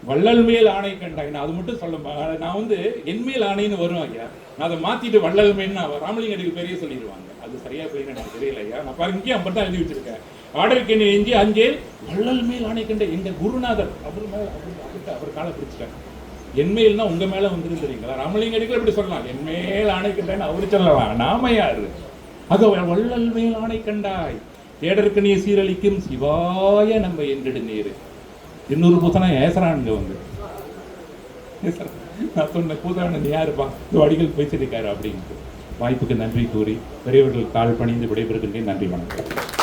வள்ளல் மேல் ஆணை கண்டாய். நான் அது மட்டும் சொல்ல, நான் என் மேல் ஆணைன்னு வரும் ஐயா. நான் அதை மாத்திட்டு வள்ளல் மேல்னு ராமலிங்கடிகள் பெரிய சொல்லிடுவாங்க. அது சரியா போய் எனக்கு தெரியல ஐயா. நான் பாருங்க இங்கே அப்படி தான் எழுதி வச்சிருக்கேன். ஆடற்கினி நெஞ்சே அஞ்சேல் வள்ளல் மேல் ஆணை கண்ட எங்க குருநாதர் அவர் காலை பிடிச்சிட்டாங்க. என் மேல்னா உங்க மேல வந்துருந்தீங்களா? ராமலிங்கடிகள் இப்படி சொல்லலாம், என் மேல் ஆணை கண்டாய்னு அவரு சொல்லலாம். நாம யாரு? அது வள்ளல் மேல் ஆணை கண்டாய், தேடற்கனிய சீரழிக்கும் சிவாய நம்ம என்றிடு நீர். இன்னொரு பூசனா ஏசரானுங்க நான் சொன்ன பூதானன் யாருப்பா, இந்த அடிகள் பேசியிருக்காரு அப்படின்ட்டு. வாய்ப்புக்கு நன்றி கூறி பெரியவர்கள் கால் பணிந்து விடைபெறுகின்றேன். நன்றி, வணக்கம்.